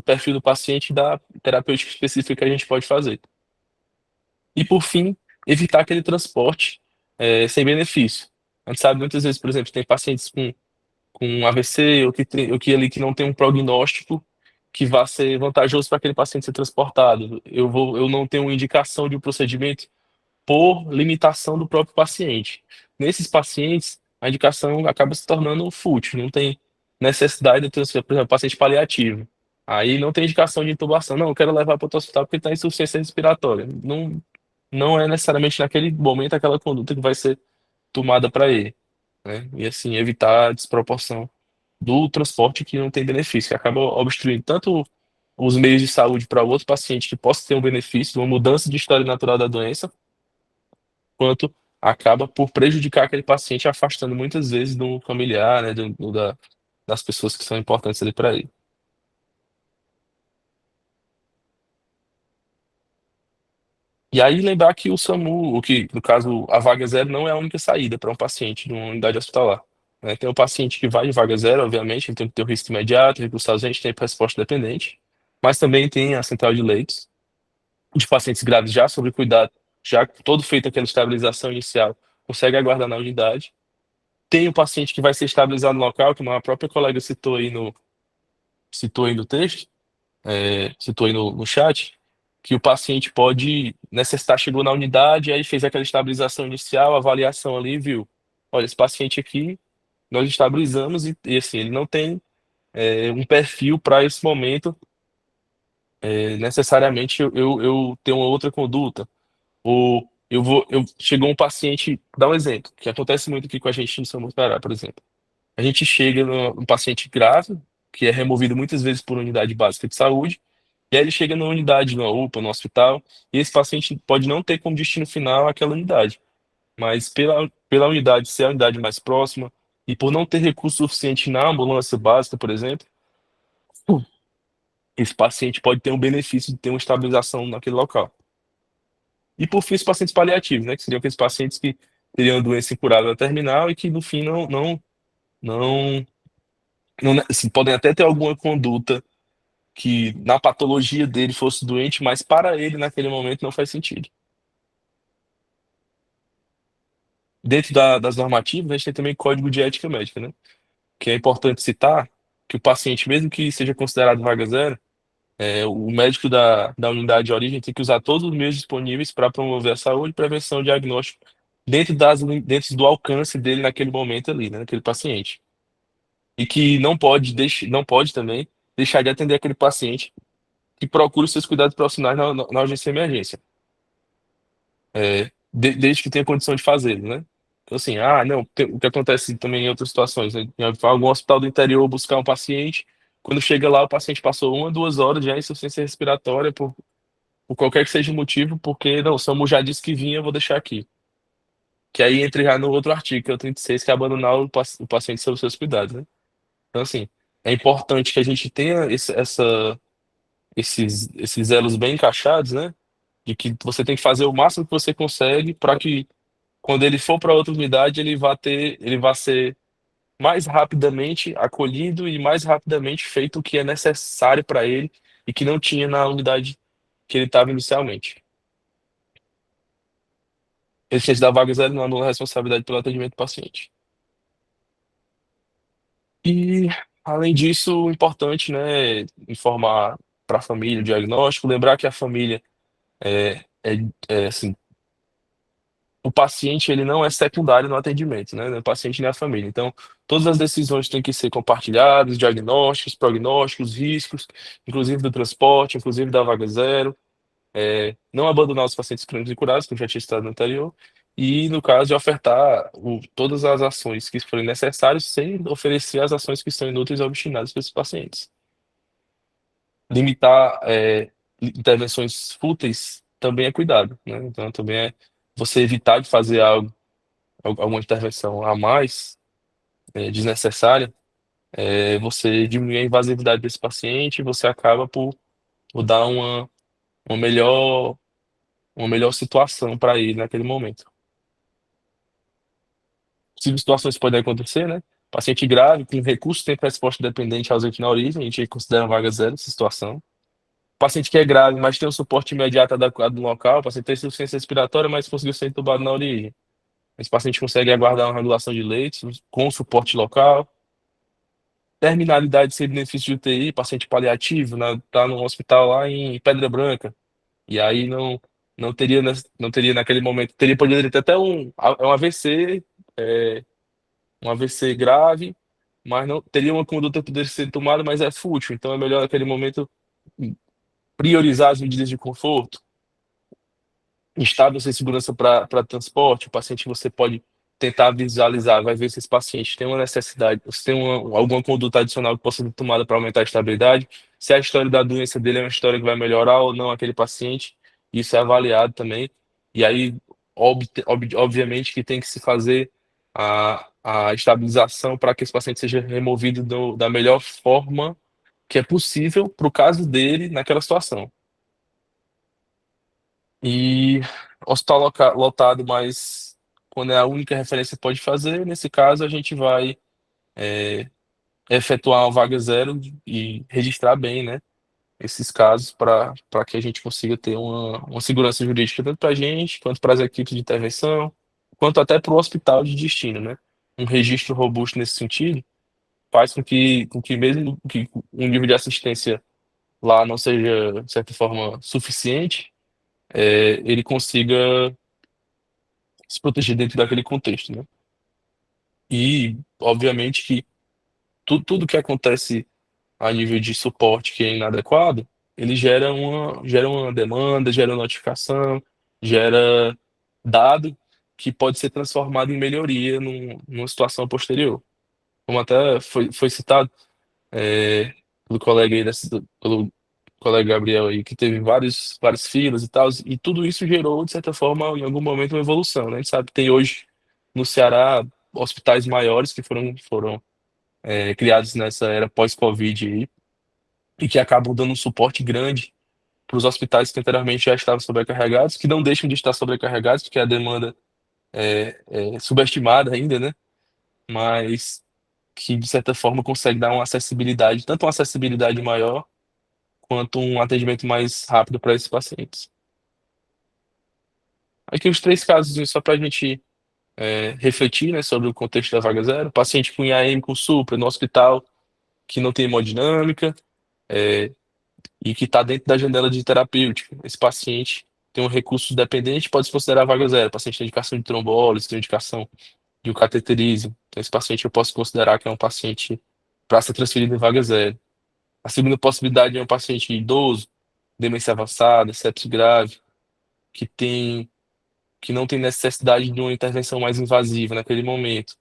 Speaker 8: perfil do paciente e da terapêutica específica que a gente pode fazer. E por fim, evitar aquele transporte sem benefício. A gente sabe muitas vezes, por exemplo, tem pacientes com AVC ou que ali que não tem um prognóstico que vá ser vantajoso para aquele paciente ser transportado. Eu não tenho indicação de um procedimento por limitação do próprio paciente. Nesses pacientes, a indicação acaba se tornando fútil, não tem necessidade de transferir, por exemplo, paciente paliativo. Aí não tem indicação de intubação. Não, eu quero levar para outro hospital porque está em insuficiência respiratória. Não é necessariamente naquele momento aquela conduta que vai ser tomada para ele, né? E assim, evitar a desproporção do transporte que não tem benefício, que acaba obstruindo tanto os meios de saúde para o outro paciente que possa ter um benefício, uma mudança de história natural da doença, quanto acaba por prejudicar aquele paciente, afastando muitas vezes do familiar, né, das pessoas que são importantes ali para ele. E aí lembrar que o SAMU, no caso, a vaga zero não é a única saída para um paciente de uma unidade hospitalar, né? Tem o paciente que vai de vaga zero, obviamente, ele tem que ter o risco imediato, recurso urgente, tempo de resposta dependente, mas também tem a central de leitos, de pacientes graves já sobre cuidado, já todo feito aquela estabilização inicial, consegue aguardar na unidade. Tem o paciente que vai ser estabilizado no local, que uma própria colega citou aí no texto, citou aí no chat, que o paciente pode necessitar, chegou na unidade, aí fez aquela estabilização inicial, avaliação ali, viu? Olha, esse paciente aqui, nós estabilizamos e assim, ele não tem um perfil para esse momento, necessariamente eu ter uma outra conduta. Ou chegou um paciente, dá um exemplo, que acontece muito aqui com a gente no SAMU Pará, por exemplo. A gente chega no paciente grave, que é removido muitas vezes por unidade básica de saúde, e aí ele chega na unidade, na UPA, no hospital, e esse paciente pode não ter como destino final aquela unidade, mas pela unidade ser a unidade mais próxima, e por não ter recurso suficiente na ambulância básica, por exemplo, esse paciente pode ter um benefício de ter uma estabilização naquele local. E por fim, os pacientes paliativos, né, que seriam aqueles pacientes que teriam doença incurável terminal e que no fim não, assim, podem até ter alguma conduta que na patologia dele fosse doente, mas para ele naquele momento não faz sentido. Dentro das normativas, a gente tem também código de ética médica, né? Que é importante citar que o paciente, mesmo que seja considerado vaga zero, o médico da unidade de origem tem que usar todos os meios disponíveis para promover a saúde, prevenção e diagnóstico dentro do alcance dele naquele momento ali, né? Naquele paciente. E que não pode também deixar de atender aquele paciente que procura os seus cuidados profissionais na urgência e emergência. Desde que tenha condição de fazê-lo, né? Então, assim, não, o que acontece também em outras situações, né? Em algum hospital do interior buscar um paciente, quando chega lá, o paciente passou 1 a 2 horas já em insuficiência respiratória, por qualquer que seja o motivo, porque, não, o SAMU já disse que vinha, eu vou deixar aqui. Que aí entra já no outro artigo, que é o 36, que é abandonar o paciente sob os seus cuidados, né? Então, assim, é importante que a gente tenha esses elos bem encaixados, né? De que você tem que fazer o máximo que você consegue para que, quando ele for para outra unidade, ele vá ser mais rapidamente acolhido e mais rapidamente feito o que é necessário para ele e que não tinha na unidade que ele estava inicialmente. Existência da vaga zero não anula a responsabilidade pelo atendimento do paciente. E, além disso, importante, né, informar para a família o diagnóstico, lembrar que a família assim, o paciente ele não é secundário no atendimento, né? O paciente nem a família. Então, todas as decisões têm que ser compartilhadas, diagnósticos, prognósticos, riscos, inclusive do transporte, inclusive da vaga zero. Não abandonar os pacientes crônicos e curados, como já tinha citado no anterior, e, no caso, de ofertar todas as ações que forem necessárias, sem oferecer as ações que são inúteis ou obstinadas para esses pacientes. Limitar intervenções fúteis também é cuidado, né? Então, também é você evitar de fazer alguma intervenção a mais, desnecessária, você diminui a invasividade desse paciente e você acaba por dar uma melhor, uma melhor situação para ele naquele momento. Possíveis situações podem acontecer, né? Paciente grave, com recurso, tempo resposta dependente ausente na origem, a gente considera vaga zero essa situação. Paciente que é grave, mas tem um suporte imediato adequado no local, o paciente tem insuficiência respiratória, mas conseguiu ser entubado na origem. Esse paciente consegue aguardar uma regulação de leitos com suporte local. Terminalidade sem benefício de UTI, paciente paliativo, tá no hospital lá em Pedra Branca. E aí não teria naquele momento, poderia ter até um AVC, um AVC grave, mas não teria uma conduta que poderia ser tomada, mas é fútil. Então é melhor naquele momento priorizar as medidas de conforto. Estado sem segurança para transporte, o paciente você pode tentar visualizar, vai ver se esse paciente tem uma necessidade, se tem alguma conduta adicional que possa ser tomada para aumentar a estabilidade, se a história da doença dele é uma história que vai melhorar ou não aquele paciente, isso é avaliado também, e aí, obviamente, que tem que se fazer a estabilização para que esse paciente seja removido da melhor forma que é possível para o caso dele naquela situação. E hospital lotado, mas quando é a única referência que pode fazer, nesse caso a gente vai efetuar uma vaga zero e registrar bem, né, esses casos para que a gente consiga ter uma segurança jurídica tanto para a gente, quanto para as equipes de intervenção, quanto até para o hospital de destino, né? Um registro robusto nesse sentido faz com que mesmo que um nível de assistência lá não seja, de certa forma, suficiente, ele consiga se proteger dentro daquele contexto, né? E, obviamente, que tudo que acontece a nível de suporte que é inadequado, ele gera uma demanda, gera notificação, gera dado que pode ser transformado em melhoria numa situação posterior. Como até foi citado pelo colega aí, pelo colega Gabriel aí, que teve várias filas e tal, e tudo isso gerou, de certa forma, em algum momento, uma evolução, né? A gente sabe que tem hoje no Ceará hospitais maiores que foram criados nessa era pós-Covid aí, e que acabam dando um suporte grande para os hospitais que anteriormente já estavam sobrecarregados, que não deixam de estar sobrecarregados, porque a demanda é subestimada ainda, né? Mas que, de certa forma, consegue dar uma acessibilidade, tanto uma acessibilidade maior, quanto um atendimento mais rápido para esses pacientes. Aqui os 3 casos, só para a gente refletir, né, sobre o contexto da vaga zero. Paciente com IAM com supra no hospital, que não tem hemodinâmica, e que está dentro da janela de terapêutica. Esse paciente tem um recurso dependente, pode se considerar vaga zero. O paciente tem indicação de trombólise, tem indicação de um cateterismo. Então, esse paciente eu posso considerar que é um paciente para ser transferido em vaga zero. A segunda possibilidade é um paciente idoso, demência avançada, sepsis grave, que não tem necessidade de uma intervenção mais invasiva naquele momento.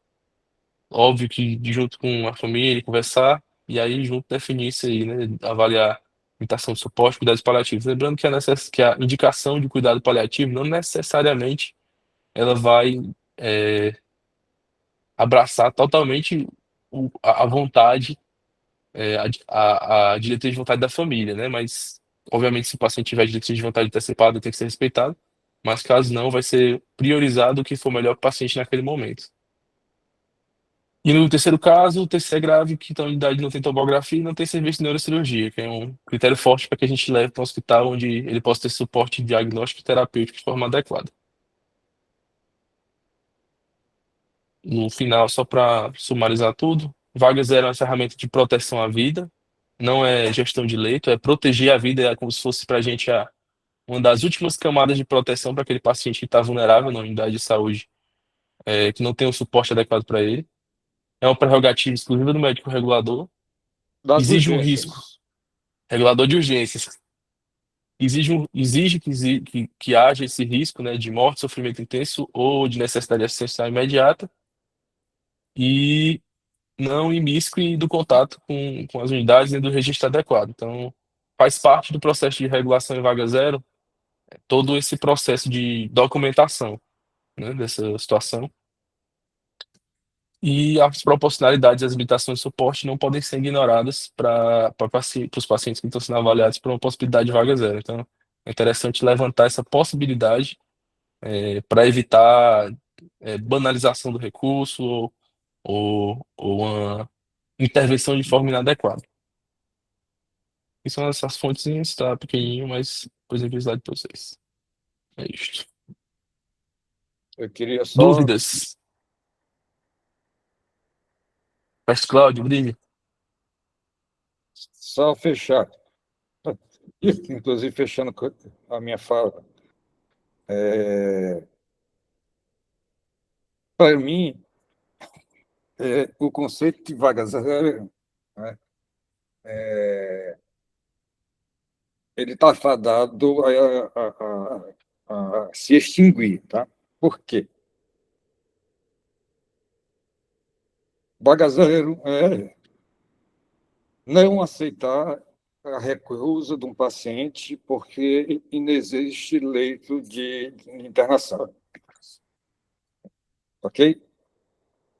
Speaker 8: Óbvio que junto com a família, conversar, e aí junto definir isso aí, né? Avaliar limitação de suporte, cuidados paliativos. Lembrando que a indicação de cuidado paliativo não necessariamente ela vai abraçar totalmente a vontade, a diretriz de vontade da família, né? Mas, obviamente, se o paciente tiver diretriz de vontade antecipada, tem que ser respeitado. Mas, caso não, vai ser priorizado o que for melhor para o paciente naquele momento. E no terceiro caso, o TCE é grave, que então a unidade não tem tomografia e não tem serviço de neurocirurgia, que é um critério forte para que a gente leve para um hospital onde ele possa ter suporte diagnóstico e terapêutico de forma adequada. No final, só para sumarizar tudo, vaga zero é uma ferramenta de proteção à vida, não é gestão de leito, é proteger a vida, é como se fosse para a gente uma das últimas camadas de proteção para aquele paciente que está vulnerável na unidade de saúde, que não tem o suporte adequado para ele. É uma prerrogativa exclusiva do médico regulador,
Speaker 7: Das
Speaker 8: exige um risco,
Speaker 7: urgências.
Speaker 8: regulador de urgências, exige que haja esse risco, né, de morte, sofrimento intenso ou de necessidade assistencial imediata e não imiscui do contato com as unidades e do registro adequado. Então, faz parte do processo de regulação em vaga zero todo esse processo de documentação, né, dessa situação. E as proporcionalidades e as limitações de suporte não podem ser ignoradas para os pacientes que estão sendo avaliados por uma possibilidade de vaga zero. Então, é interessante levantar essa possibilidade para evitar banalização do recurso ou uma intervenção de forma inadequada. E são essas fontes, está pequenininho, mas depois eu envio o slide para vocês. É isto.
Speaker 7: Eu queria
Speaker 8: Dúvidas? Mestre Cláudio, brilhe.
Speaker 7: só fechar, inclusive fechando a minha fala. Para mim, o conceito de vaga zero, né, ele está fadado a se extinguir. Tá? Por quê? Vaga zero é não aceitar a recusa de um paciente porque inexiste leito de internação. Ok?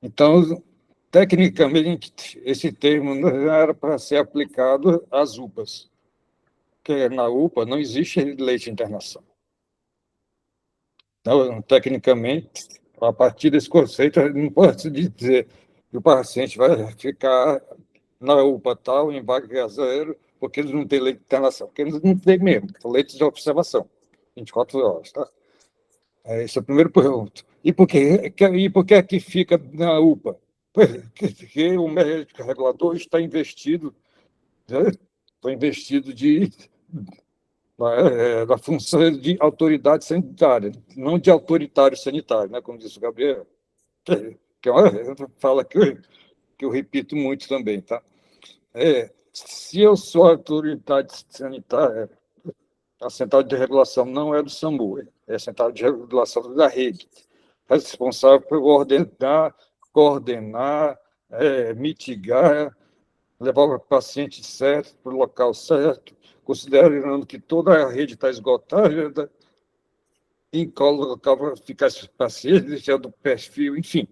Speaker 7: Então, tecnicamente, esse termo não era para ser aplicado às UPAs, porque na UPA não existe leito de internação. Então, tecnicamente, a partir desse conceito, não pode dizer que o paciente vai ficar na UPA tal, em vaga zero, porque eles não têm leito de internação, porque eles não têm mesmo, leito de observação, 24 horas. Tá? Esse é o primeiro ponto. E por que é que fica na UPA? Porque o médico regulador está investido, né? Está investido da função de autoridade sanitária, não de autoritário sanitário, né? Como disse o Gabriel, que é uma fala que eu repito muito também. Tá? Se eu sou autoridade sanitária, a central de regulação não é do SAMU, é a central de regulação da rede, responsável por coordenar, mitigar, levar o paciente certo para o local certo, considerando que toda a rede está esgotada, em qual local vai ficar esse paciente, deixando o perfil, enfim.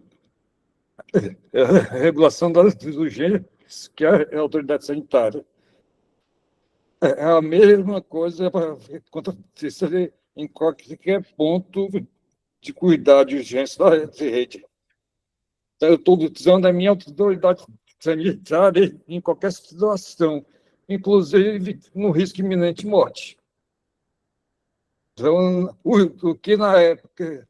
Speaker 7: A regulação das urgências, que é a autoridade sanitária. É a mesma coisa para acontecer em qualquer ponto de cuidar de urgência da rede. Então, eu estou utilizando a minha autoridade sanitária em qualquer situação, inclusive no risco iminente de morte. Então, o que na época,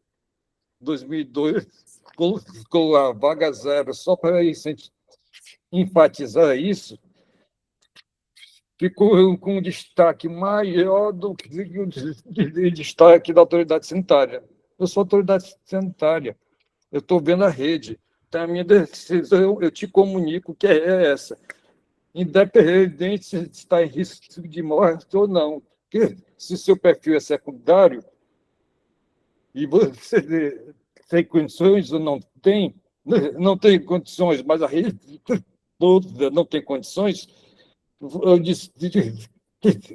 Speaker 7: 2002, colocou a vaga zero só para enfatizar isso, ficou com um destaque maior do que o destaque da autoridade sanitária. Eu sou autoridade sanitária, eu estou vendo a rede, então a minha decisão, eu te comunico que é essa, independente se está em risco de morte ou não, porque se seu perfil é secundário e você tem condições ou não tem condições, mas a rede toda não tem condições, eu disse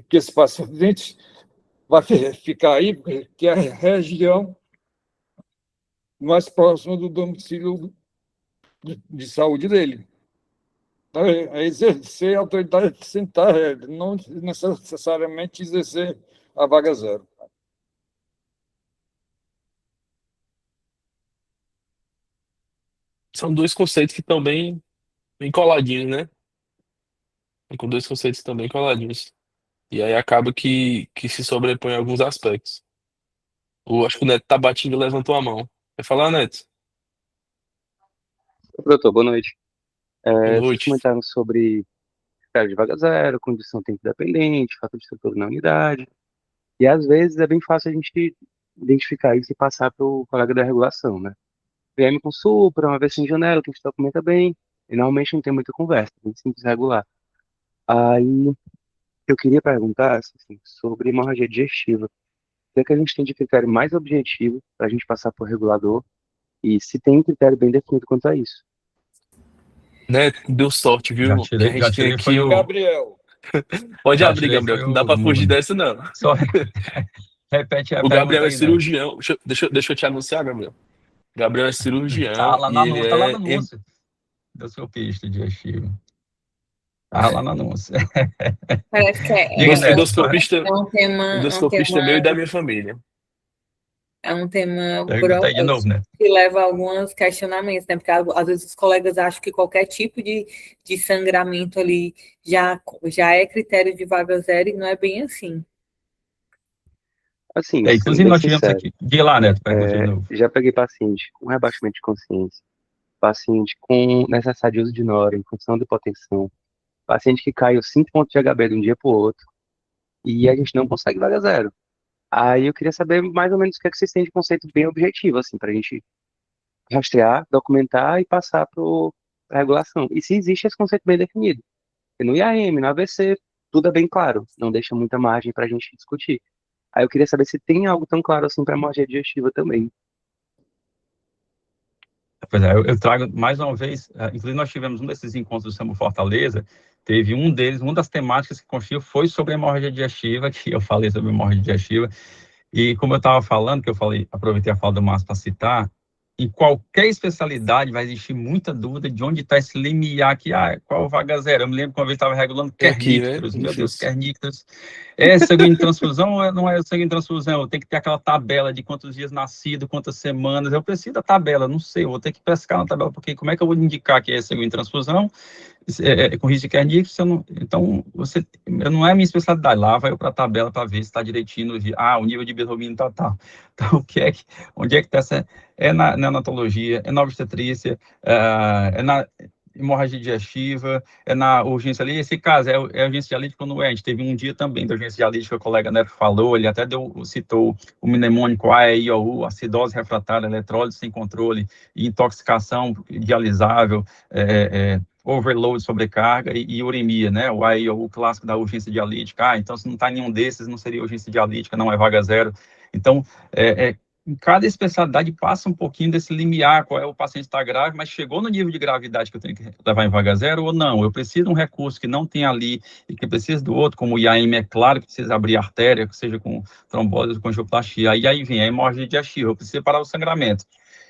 Speaker 7: que esse paciente vai ficar aí, que é a região mais próxima do domicílio de saúde dele. Então, exercer a autoridade sanitária, não necessariamente exercer a vaga zero.
Speaker 8: são dois conceitos que estão bem coladinhos, né? Com dois conceitos também coladinhos. E aí acaba que se sobrepõe em alguns aspectos. Acho que o Neto tá batindo e levantou a mão. Quer falar, Neto?
Speaker 10: Doutor, boa noite.
Speaker 8: Boa
Speaker 10: Vocês
Speaker 8: noite.
Speaker 10: comentaram sobre critério de vaga zero, condição tempo dependente, fator de estrutura na unidade. E às vezes é bem fácil a gente identificar isso e passar para o colega da regulação, né? VM com supra, uma vez sem janela, que a gente documenta bem, e normalmente não tem muita conversa, é bem simples regular. Aí eu queria perguntar assim, sobre hemorragia digestiva. O que é que a gente tem de critério mais objetivo para a gente passar por regulador e se tem um critério bem definido quanto a isso?
Speaker 8: Neto, deu sorte, viu? Que a
Speaker 1: Já
Speaker 8: gente tem
Speaker 1: tirei
Speaker 8: aqui
Speaker 1: foi o...
Speaker 7: Gabriel,
Speaker 8: Pode
Speaker 1: Já
Speaker 8: abrir,
Speaker 1: tirei
Speaker 8: Gabriel,
Speaker 1: foi
Speaker 8: que não dá
Speaker 1: o
Speaker 8: pra fugir
Speaker 1: mundo.
Speaker 8: dessa, não.
Speaker 1: Só repete a
Speaker 8: O Gabriel
Speaker 1: pergunta
Speaker 8: é
Speaker 1: aí, Neto.
Speaker 8: cirurgião. Deixa eu te anunciar, Gabriel. O Gabriel é
Speaker 1: Tá
Speaker 8: cirurgião
Speaker 1: lá
Speaker 8: e
Speaker 1: na
Speaker 8: ele
Speaker 1: anúncio, tá lá no
Speaker 8: é.
Speaker 1: anúncio do seu pista digestivo. Tá lá no anúncio.
Speaker 2: Parece que
Speaker 1: Diga, Neto,
Speaker 8: Endoscopista,
Speaker 2: é um tema,
Speaker 8: endoscopista meu e da minha família.
Speaker 2: é um tema
Speaker 1: pergunta aí de novo, Neto.
Speaker 2: que leva a alguns questionamentos, né? Porque às vezes os colegas acham que qualquer tipo de sangramento ali já é critério de vaga zero e não é bem assim.
Speaker 10: Assim, sendo
Speaker 1: Inclusive,
Speaker 10: bem
Speaker 1: nós tivemos
Speaker 10: sincero,
Speaker 1: aqui. Diga lá, Neto, pergunta de novo.
Speaker 10: já peguei paciente com rebaixamento de consciência, paciente com necessidade de uso de nora, em função de hipotensão, paciente que caiu 5 pontos de HB de um dia para o outro, e a gente não consegue vaga zero. Aí eu queria saber mais ou menos o que é que vocês têm de conceito bem objetivo, assim, para a gente rastrear, documentar e passar para a regulação. E se existe esse conceito bem definido. E no IAM, no AVC, tudo é bem claro, não deixa muita margem para a gente discutir. Aí eu queria saber se tem algo tão claro assim para a hemorragia digestiva também.
Speaker 1: Pois é, eu trago mais uma vez, inclusive nós tivemos um desses encontros do SAMU Fortaleza, teve um deles, uma das temáticas que construiu foi sobre a hemorragia digestiva, que eu falei sobre a hemorragia digestiva, e como eu estava falando, que eu falei, aproveitei a fala do Márcio para citar, em qualquer especialidade vai existir muita dúvida de onde está esse limiar aqui, qual vaga zero? Eu me lembro que uma vez estava regulando
Speaker 8: Aqui, né?
Speaker 1: kernícteros, meu Deus, kernícteros. É sanguíneo transfusão ou não é sanguíneo transfusão? Tem que ter aquela tabela de quantos dias nascido, quantas semanas. Eu preciso da tabela, não sei, eu vou ter que pescar na tabela, porque como é que eu vou indicar que é sanguíneo transfusão com risco de kerníctero? Então, não é a minha especialidade. Lá vai eu para a tabela para ver se está direitinho, o nível de bilirrubina tá. Então, onde é que está essa... É na neonatologia, é na obstetrícia, é na hemorragia digestiva, é na urgência ali. Esse caso é urgência dialítica ou não é? A gente teve um dia também da urgência dialítica, o colega Neto falou, ele até citou o mnemônico AEIOU, acidose refratária, eletrólise sem controle, intoxicação dialisável, overload, sobrecarga e uremia, né? O AEIOU clássico da urgência dialítica. Então, se não está nenhum desses, não seria urgência dialítica, não é vaga zero. Então, em cada especialidade passa um pouquinho desse limiar, qual é o paciente está grave, mas chegou no nível de gravidade que eu tenho que levar em vaga zero ou não. Eu preciso de um recurso que não tem ali e que precisa do outro, como o IAM é claro que precisa abrir artéria, que seja com trombose ou com angioplastia. Aí vem a hemorragia digestiva, eu preciso parar o sangramento.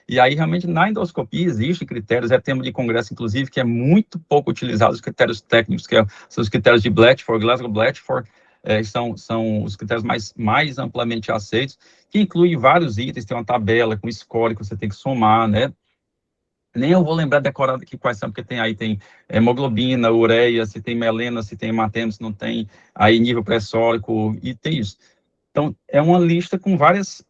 Speaker 1: E aí, realmente, na endoscopia existem critérios, é tema de congresso, inclusive, que é muito pouco utilizado, os critérios técnicos, que são os critérios de Blatchford, Glasgow-Blatchford, são os critérios mais amplamente aceitos, que incluem vários itens, tem uma tabela com score que você tem que somar, né? Nem eu vou lembrar decorado aqui quais são, porque tem hemoglobina, ureia, se tem melena, se tem hematema, se não tem, aí nível pressórico, e tem isso. Então, é uma lista com várias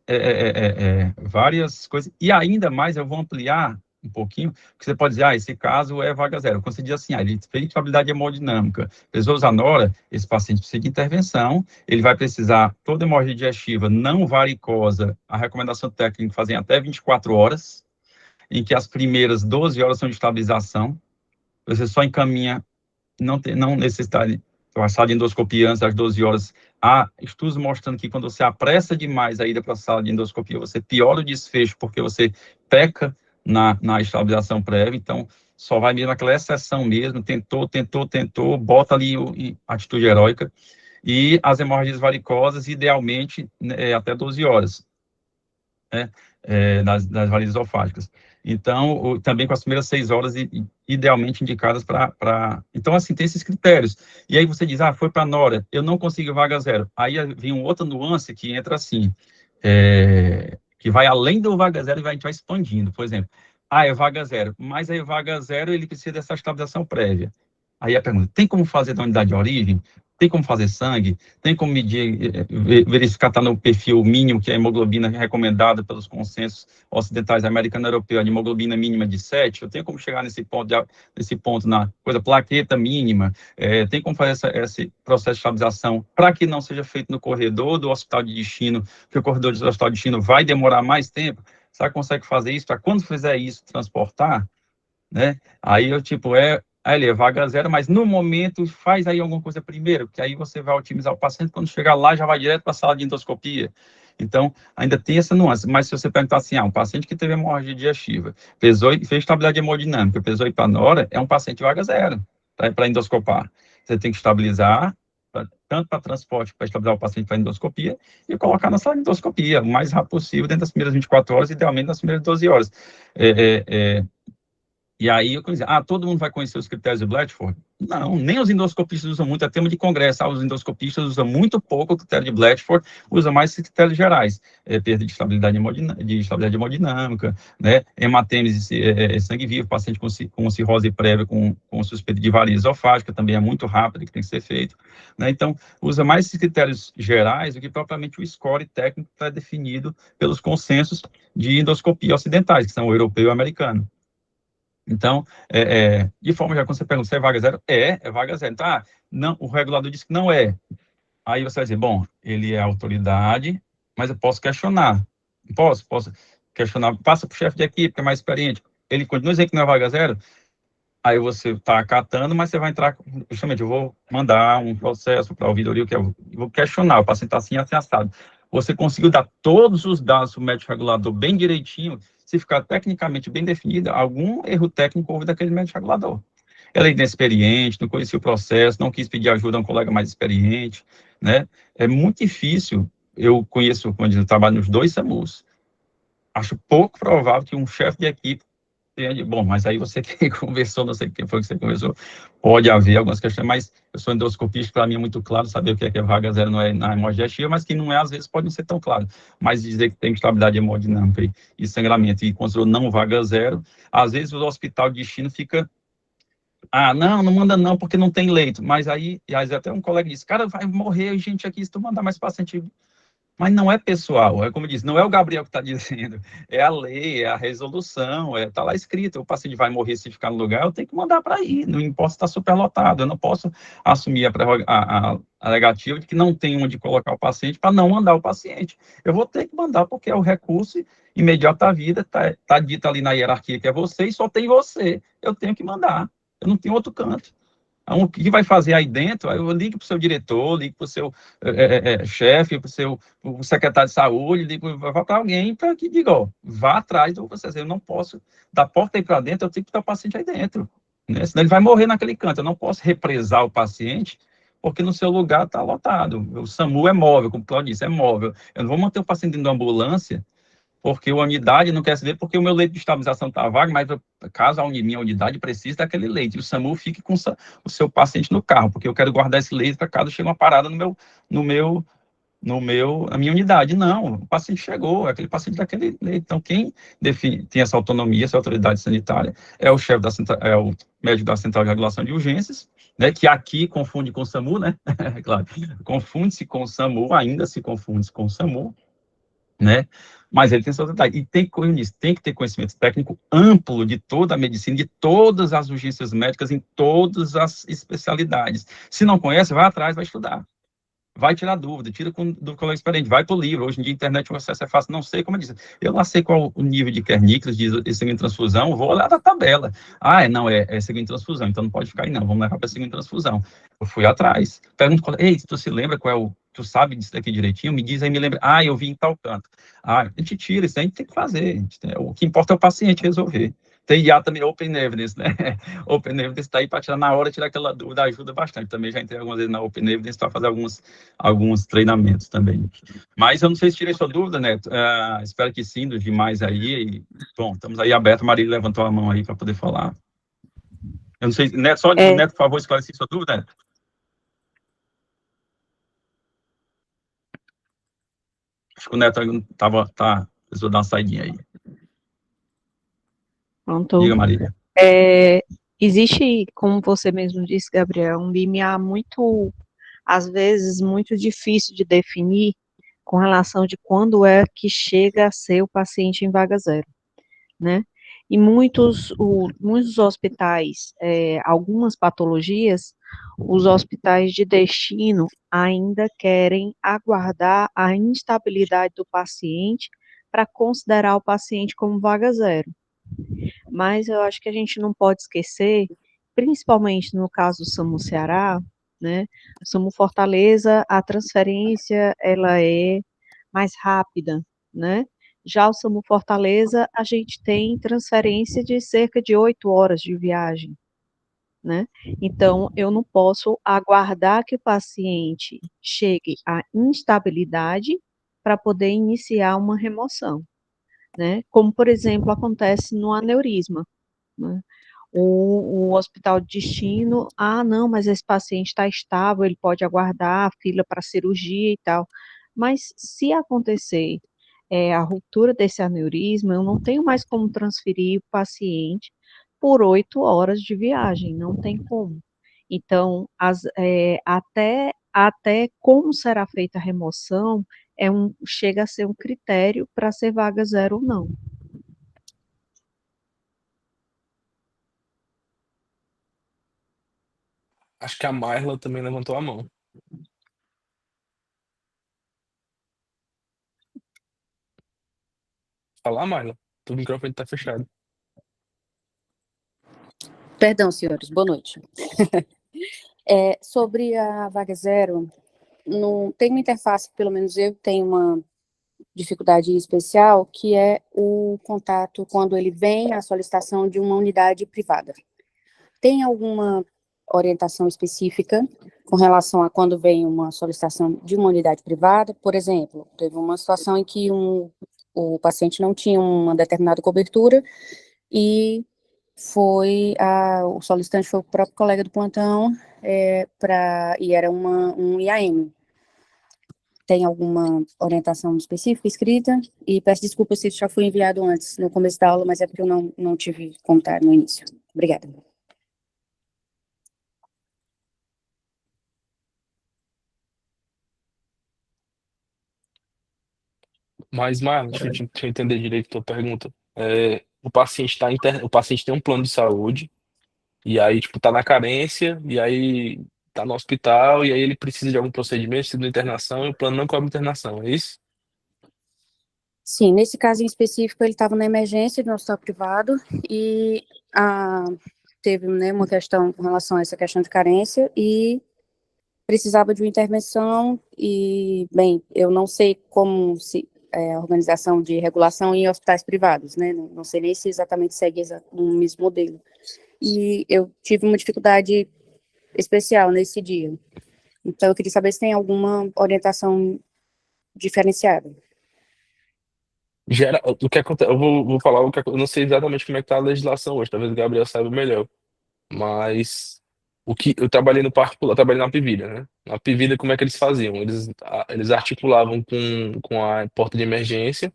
Speaker 1: coisas, e ainda mais eu vou ampliar um pouquinho, porque você pode dizer, esse caso é vaga zero. Quando você diz assim, ele fez estabilidade hemodinâmica, precisou usar nora, esse paciente precisa de intervenção, ele vai precisar, toda hemorragia digestiva não varicosa, a recomendação técnica é fazer até 24 horas, em que as primeiras 12 horas são de estabilização, você só encaminha, não necessita a sala de endoscopia antes das 12 horas. Há estudos mostrando que quando você apressa demais a ida para a sala de endoscopia, você piora o desfecho, porque você peca na estabilização prévia, então só vai mesmo aquela exceção mesmo, tentou, bota ali a atitude heróica, e as hemorragias varicosas, idealmente, até 12 horas, né, das varizes esofágicas. Então, também com as primeiras 6 horas, idealmente indicadas para... Então, assim, tem esses critérios. E aí você diz, foi para nora, eu não consigo vaga zero. Aí vem uma outra nuance que entra assim, que vai além do vaga zero e a gente vai expandindo. Por exemplo, Ah, é vaga zero. Mas aí vaga zero, ele precisa dessa estabilização prévia. Aí a pergunta, tem como fazer da unidade de origem? Tem como fazer sangue? Tem como medir, verificar, está no perfil mínimo, que é a hemoglobina recomendada pelos consensos ocidentais, americano e europeu, a hemoglobina mínima de 7? Eu tenho como chegar nesse ponto na coisa, plaqueta mínima? Tem como fazer esse processo de estabilização para que não seja feito no corredor do hospital de destino, porque o corredor do hospital de destino vai demorar mais tempo? Será que consegue fazer isso? Para quando fizer isso, transportar? Né? Aí eu, tipo, aí ele é vaga zero, mas no momento faz aí alguma coisa primeiro, que aí você vai otimizar o paciente, quando chegar lá já vai direto para a sala de endoscopia. Então, ainda tem essa nuance, mas se você perguntar assim, um paciente que teve hemorragia digestiva, pesou e fez estabilidade hemodinâmica, pesou hipanora, é um paciente vaga zero, para endoscopar. Você tem que estabilizar, tanto para transporte, para estabilizar o paciente para endoscopia, e colocar na sala de endoscopia, o mais rápido possível, dentro das primeiras 24 horas, idealmente nas primeiras 12 horas. E aí eu dizia, todo mundo vai conhecer os critérios de Blatchford? Não, nem os endoscopistas usam muito, é tema de congresso, os endoscopistas usam muito pouco o critério de Blatchford, usam mais os critérios gerais, perda de estabilidade hemodinâmica, né, hematêmese, sangue vivo, paciente com cirrose prévia, com suspeita de varizes esofágica, também é muito rápido, que tem que ser feito, né, então usa mais esses critérios gerais do que propriamente o score técnico que está definido pelos consensos de endoscopia ocidentais, que são o europeu e o americano. Então, de forma geral, quando você pergunta se é vaga zero, é vaga zero. Então, não, o regulador disse que não é. Aí você vai dizer, bom, ele é autoridade, mas eu posso questionar. Posso questionar. Passa para o chefe de equipe, que é mais experiente. Ele continua dizendo que não é vaga zero. Aí você está acatando, mas você vai entrar, justamente, eu vou mandar um processo para a ouvidoria, que eu vou questionar, o paciente está assim, assado. Você conseguiu dar todos os dados do médico regulador bem direitinho, se ficar tecnicamente bem definido, algum erro técnico houve daquele médico regulador. Ela é inexperiente, não conhecia o processo, não quis pedir ajuda a um colega mais experiente, né? É muito difícil, eu conheço, como eu disse, eu trabalho nos 2 SAMUs, acho pouco provável que um chefe de equipe bom, mas aí você que conversou, não sei quem foi que você conversou, pode haver algumas questões, mas eu sou endoscopista, para mim é muito claro saber o que é vaga zero não é na hemorragia digestiva, mas que não é, às vezes, pode não ser tão claro. Mas dizer que tem estabilidade hemodinâmica e sangramento e considerou não vaga zero, às vezes o hospital de destino fica, não manda não, porque não tem leito, mas aí até um colega disse, cara, vai morrer gente aqui se tu mandar mais paciente. Mas não é pessoal, é como diz, não é o Gabriel que está dizendo, é a lei, é a resolução, está lá escrito, o paciente vai morrer se ficar no lugar, eu tenho que mandar para ir, não importa se está superlotado, eu não posso assumir a negativa de que não tem onde colocar o paciente para não mandar o paciente. Eu vou ter que mandar porque é o recurso imediato à vida, está dito ali na hierarquia que é você e só tem você, eu tenho que mandar, eu não tenho outro canto. O que vai fazer aí dentro? Eu ligo para o seu diretor, ligo para o seu chefe, para o seu secretário de saúde, ligo para alguém para que diga, vá atrás do processo. Eu não posso, da porta aí para dentro, eu tenho que botar o paciente aí dentro. Né? Senão ele vai morrer naquele canto. Eu não posso represar o paciente porque no seu lugar está lotado. O SAMU é móvel, como o Claudio disse, é móvel. Eu não vou manter o paciente dentro da ambulância porque a unidade não quer saber, porque o meu leito de estabilização está vago, mas caso a minha unidade precise daquele leito, e o SAMU fique com o seu paciente no carro, porque eu quero guardar esse leito para caso chegue uma parada na minha unidade. Não, o paciente chegou, aquele paciente daquele leito. Então, quem tem essa autonomia, essa autoridade sanitária, é o chefe é o médico da Central de Regulação de Urgências, né, que aqui confunde com o SAMU, né, claro, confunde-se com o SAMU, ainda se confunde com o SAMU, né? Mas ele tem essa autoridade. E tem que ter conhecimento técnico amplo de toda a medicina, de todas as urgências médicas, em todas as especialidades. Se não conhece, vai atrás, vai estudar. Vai tirar dúvida, tira do colega experiente, vai para o livro. Hoje em dia, a internet, o acesso é fácil. Não sei, como eu disse, eu não sei qual o nível de Kernicles, de seguinte transfusão, vou olhar da tabela. Não, é seguinte transfusão, então não pode ficar aí, não. Vamos levar para seguinte transfusão. Eu fui atrás. Pergunto, ei, tu se lembra qual é o. Tu sabe disso daqui direitinho? Me diz aí, me lembra. Eu vi em tal canto. A gente tira, isso aí a gente tem que fazer. O que importa é o paciente resolver. Tem IA também, Open Evidence, né? Open Evidence está aí para tirar na hora, tirar aquela dúvida, ajuda bastante. Também já entrei algumas vezes na Open Evidence para fazer alguns treinamentos também. Mas eu não sei se tirei sua dúvida, Neto. Espero que sim, dos demais aí. Bom, estamos aí abertos. A Marília levantou a mão aí para poder falar. Eu não sei, Neto, só Neto, por favor, esclarecer sua dúvida, Neto. Acho que o Neto precisou dar uma saidinha aí.
Speaker 9: Pronto.
Speaker 1: Diga, Marília.
Speaker 9: Existe, como você mesmo disse, Gabriel, um limiar muito, às vezes, muito difícil de definir com relação de quando é que chega a ser o paciente em vaga zero, né? E muitos hospitais, algumas patologias, os hospitais de destino ainda querem aguardar a instabilidade do paciente para considerar o paciente como vaga zero. Mas eu acho que a gente não pode esquecer, principalmente no caso do SAMU Ceará, né? O SAMU Fortaleza, a transferência, ela é mais rápida, né? Já o SAMU Fortaleza, a gente tem transferência de cerca de 8 horas de viagem, né? Então, eu não posso aguardar que o paciente chegue à instabilidade para poder iniciar uma remoção, né? Como, por exemplo, acontece no aneurisma, né? O hospital de destino, não, mas esse paciente está estável, ele pode aguardar a fila para cirurgia e tal. Mas se acontecer a ruptura desse aneurisma, eu não tenho mais como transferir o paciente por 8 horas de viagem, não tem como. Então, até como será feita a remoção, chega a ser um critério para ser vaga zero ou não.
Speaker 8: Acho que a Marla também levantou a mão. Fala, Marla. O microfone está fechado.
Speaker 11: Perdão, senhores, boa noite. Sobre a vaga zero, não tem uma interface, pelo menos eu tenho uma dificuldade especial, que é o contato quando ele vem a solicitação de uma unidade privada. Tem alguma orientação específica com relação a quando vem uma solicitação de uma unidade privada? Por exemplo, teve uma situação em que o paciente não tinha uma determinada cobertura e o solicitante foi o próprio colega do plantão, e era um IAM. Tem alguma orientação específica escrita? E peço desculpa se isso já foi enviado antes, no começo da aula, mas é porque eu não tive contato no início. Obrigada.
Speaker 8: Mas, Marla, deixa eu entender direito a tua pergunta. O paciente o paciente tem um plano de saúde, e aí, tipo, tá na carência, e aí tá no hospital, e aí ele precisa de algum procedimento, precisa de internação, e o plano não cobre internação, é isso?
Speaker 11: Sim, nesse caso em específico, ele estava na emergência no hospital privado e teve, né, uma questão com relação a essa questão de carência e precisava de uma intervenção e, bem, eu não sei como a organização de regulação em hospitais privados, né, não sei nem se exatamente segue o mesmo modelo. E eu tive uma dificuldade especial nesse dia. Então, eu queria saber se tem alguma orientação diferenciada.
Speaker 8: O que acontece, eu vou falar o que eu não sei exatamente como é que tá a legislação hoje, talvez o Gabriel saiba melhor, mas o que eu trabalhei no particular, eu trabalhei na Pivida, né? Na Pivida, como é que eles faziam? Eles articulavam com a porta de emergência,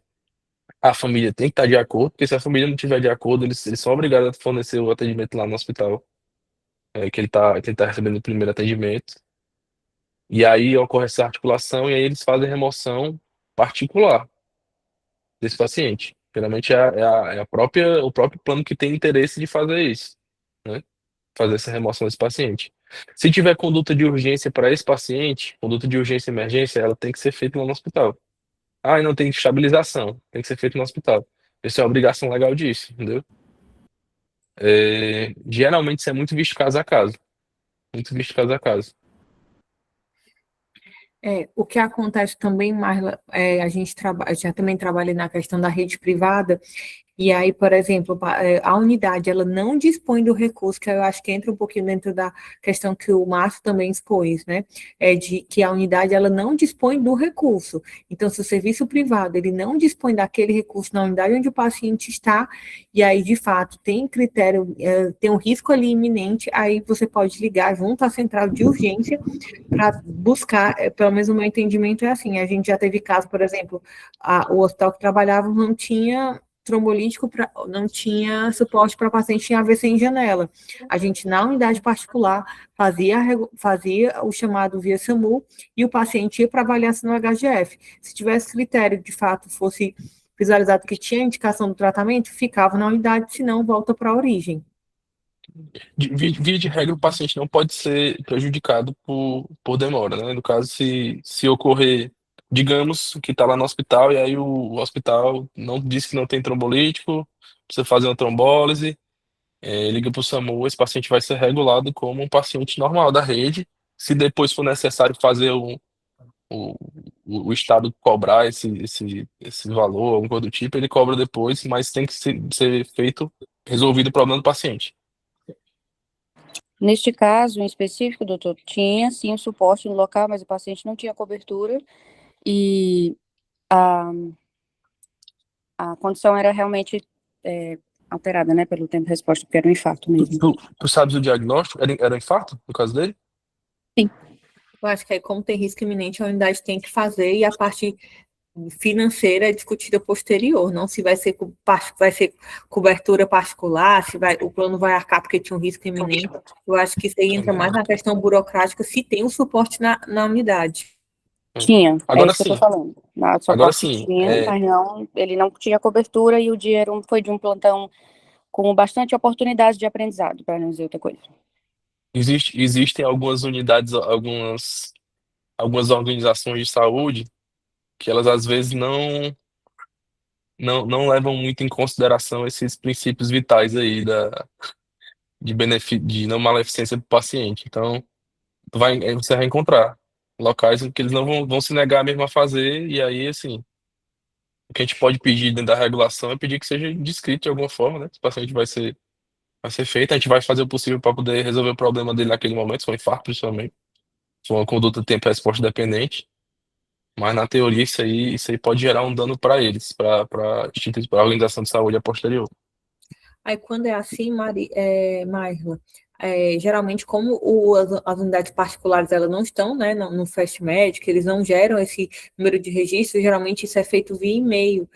Speaker 8: a família tem que estar de acordo, porque se a família não estiver de acordo, eles são obrigados a fornecer o atendimento lá no hospital, que ele tá recebendo o primeiro atendimento, e aí ocorre essa articulação, e aí eles fazem remoção particular desse paciente. Geralmente o próprio plano que tem interesse de fazer isso, né? Fazer essa remoção desse paciente. Se tiver conduta de urgência para esse paciente, conduta de urgência e emergência, ela tem que ser feita lá no hospital. E não tem estabilização, tem que ser feito no hospital. Essa é a obrigação legal disso, entendeu? Geralmente isso é muito visto caso a caso. Muito visto caso a caso.
Speaker 2: O que acontece também, Marla, já também trabalhei na questão da rede privada, e aí, por exemplo, a unidade, ela não dispõe do recurso, que eu acho que entra um pouquinho dentro da questão que o Márcio também expôs, né, de que a unidade, ela não dispõe do recurso. Então, se o serviço privado, ele não dispõe daquele recurso na unidade onde o paciente está, e aí, de fato, tem critério, tem um risco ali iminente, aí você pode ligar junto à central de urgência para buscar, pelo menos o meu entendimento é assim, a gente já teve caso, por exemplo, o hospital que trabalhava não tinha trombolítico, não tinha suporte para paciente em AVC em janela. A gente, na unidade particular, fazia o chamado via SAMU e o paciente ia para avaliação no HGF. Se tivesse critério, de fato, fosse visualizado que tinha indicação do tratamento, ficava na unidade, senão volta para a origem.
Speaker 8: Via de regra, o paciente não pode ser prejudicado por demora, né? No caso, se ocorrer, digamos, que está lá no hospital e aí o hospital não diz que não tem trombolítico, precisa fazer uma trombólise, liga para o SAMU, esse paciente vai ser regulado como um paciente normal da rede. Se depois for necessário fazer o, o Estado cobrar esse valor, alguma coisa do tipo, ele cobra depois, mas tem que ser feito, resolvido o problema do paciente.
Speaker 11: Neste caso em específico, doutor, tinha sim um suporte no local, mas o paciente não tinha cobertura e a condição era realmente alterada, né, pelo tempo de resposta, porque era um infarto mesmo.
Speaker 8: Tu sabes o diagnóstico? Era infarto, no caso dele?
Speaker 11: Sim.
Speaker 2: Eu acho que aí, como tem risco iminente, a unidade tem que fazer e a parte financeira é discutida posterior, não se vai ser cobertura particular, o plano vai arcar porque tinha um risco iminente. Eu acho que isso aí entra mais na questão burocrática, se tem um suporte na unidade.
Speaker 11: Tinha,
Speaker 8: Agora
Speaker 11: isso que eu
Speaker 8: sim.
Speaker 11: tô falando.
Speaker 8: Agora sim,
Speaker 11: Mas não, ele não tinha cobertura e o dia foi de um plantão com bastante oportunidade de aprendizado, para não dizer outra coisa.
Speaker 8: existem algumas unidades, algumas organizações de saúde que elas às vezes não levam muito em consideração esses princípios vitais aí de não maleficência para o paciente. Então, você vai encontrar locais em que eles não vão se negar mesmo a fazer, e aí, assim, o que a gente pode pedir dentro da regulação é pedir que seja descrito de alguma forma, né? Esse paciente vai ser feito, a gente vai fazer o possível para poder resolver o problema dele naquele momento, se for um infarto, principalmente, se for uma conduta tempo-resposta dependente. Mas na teoria isso aí pode gerar um dano para eles, para a organização de saúde a posterior.
Speaker 2: Aí quando é assim, Marla, geralmente como as unidades particulares elas não estão, né, no Fast Medic, eles não geram esse número de registros, geralmente isso é feito via e-mail.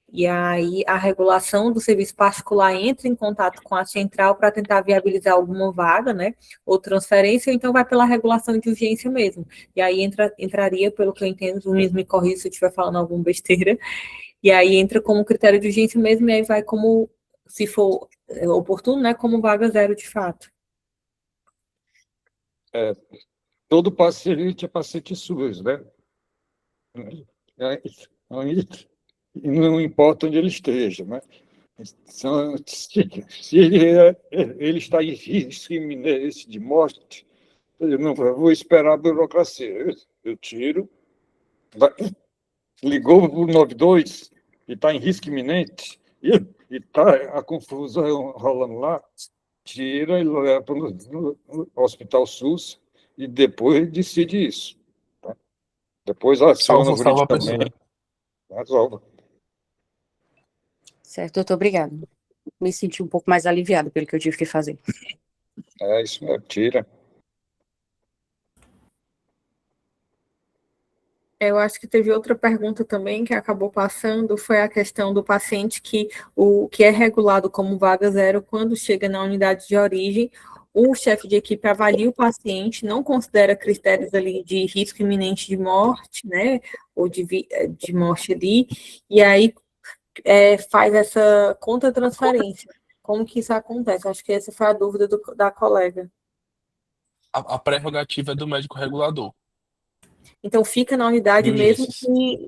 Speaker 2: E aí a regulação do serviço particular entra em contato com a central para tentar viabilizar alguma vaga, né, ou transferência, ou então vai pela regulação de urgência mesmo. E aí entraria, pelo que eu entendo, o mesmo me corrija se eu estiver falando alguma besteira, e aí entra como critério de urgência mesmo, e aí vai como, se for oportuno, né, como vaga zero de fato.
Speaker 7: Todo paciente é paciente SUS, né? Não importa onde ele esteja, né? Se ele está em risco iminente de morte, eu não vou esperar a burocracia. Eu tiro, ligou para o 92 e está em risco iminente, e está a confusão rolando lá, tira e leva para o Hospital SUS e depois decide isso. Tá? Depois aciona
Speaker 8: Salva a pessoa.
Speaker 7: juridicamente. Resolve.
Speaker 11: Certo, doutor, obrigado. Me senti um pouco mais aliviado pelo que eu tive que fazer.
Speaker 7: Isso mesmo, tira.
Speaker 2: Eu acho que teve outra pergunta também que acabou passando, foi a questão do paciente que é regulado como vaga zero quando chega na unidade de origem, o chefe de equipe avalia o paciente, não considera critérios ali de risco iminente de morte, né, ou de morte ali, e aí faz essa contra-transferência. Como que isso acontece? Acho que essa foi a dúvida da colega.
Speaker 8: A prerrogativa é do médico regulador.
Speaker 2: Então, fica na unidade mesmo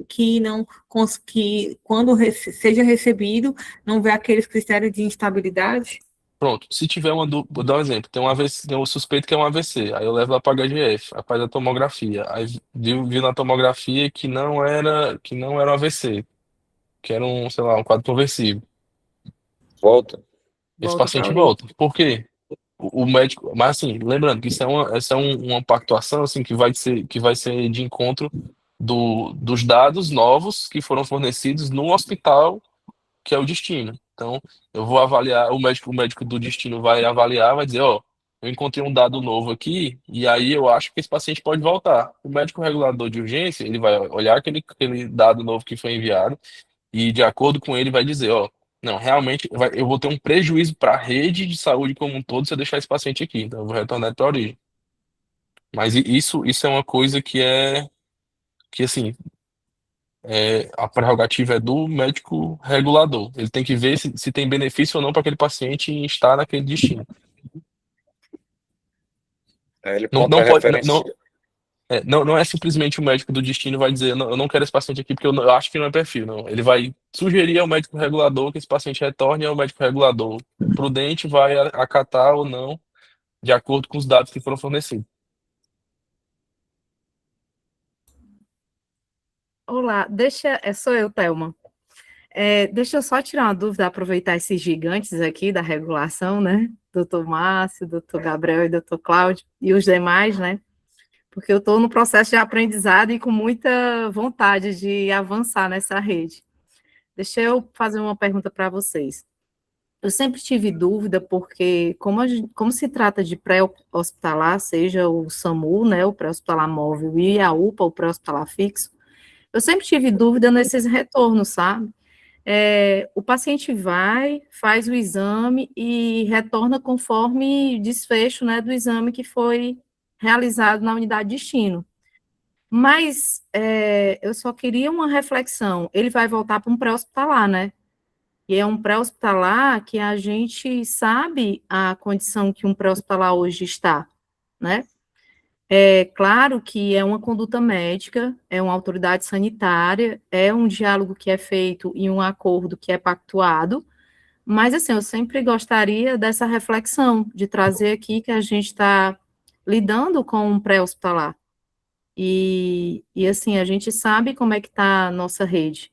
Speaker 2: que quando seja recebido, não vê aqueles critérios de instabilidade?
Speaker 8: Pronto, se tiver vou dar um exemplo, tem um AVC, tem um suspeito que é um AVC, aí eu levo lá para HGF, aí faz a tomografia, aí viu na tomografia que não era um AVC, que era sei lá, um quadro conversível.
Speaker 7: Volta.
Speaker 8: Esse paciente volta. Por quê? O médico, mas assim, lembrando que isso é uma pactuação assim, que vai ser de encontro dos dados novos que foram fornecidos no hospital, que é o destino. Então, eu vou avaliar, o médico do destino vai avaliar, vai dizer, eu encontrei um dado novo aqui, e aí eu acho que esse paciente pode voltar. O médico regulador de urgência, ele vai olhar aquele dado novo que foi enviado, e de acordo com ele vai dizer, Não, realmente eu vou ter um prejuízo para a rede de saúde como um todo se eu deixar esse paciente aqui. Então, eu vou retornar para a origem. Mas isso é uma coisa que assim, a prerrogativa é do médico regulador. Ele tem que ver se tem benefício ou não para aquele paciente em estar naquele destino.
Speaker 7: Ele
Speaker 8: Não,
Speaker 7: contra
Speaker 8: não,
Speaker 7: referência.
Speaker 8: não é simplesmente o médico do destino vai dizer, eu não quero esse paciente aqui porque eu acho que não é perfil, não. Ele vai sugerir ao médico regulador que esse paciente retorne, e o médico regulador prudente vai acatar ou não, de acordo com os dados que foram fornecidos.
Speaker 4: Olá, sou eu, Thelma. Deixa eu só tirar uma dúvida, aproveitar esses gigantes aqui da regulação, né? Doutor Márcio, doutor Gabriel e doutor Cláudio, e os demais, né? Porque eu estou no processo de aprendizado e com muita vontade de avançar nessa rede. Deixa eu fazer uma pergunta para vocês. Eu sempre tive dúvida, porque como se trata de pré-hospitalar, seja o SAMU, né, o pré-hospitalar móvel, e a UPA, o pré-hospitalar fixo, eu sempre tive dúvida nesses retornos, sabe? O paciente vai, faz o exame e retorna conforme desfecho, né, do exame que foi realizado na unidade de destino. Mas eu só queria uma reflexão. Ele vai voltar para um pré-hospitalar, né? E é um pré-hospitalar que a gente sabe a condição que um pré-hospitalar hoje está, né? É claro que é uma conduta médica, é uma autoridade sanitária, é um diálogo que é feito e um acordo que é pactuado, mas, assim, eu sempre gostaria dessa reflexão, de trazer aqui que a gente está lidando com um pré-hospitalar. Assim, a gente sabe como é que está a nossa rede.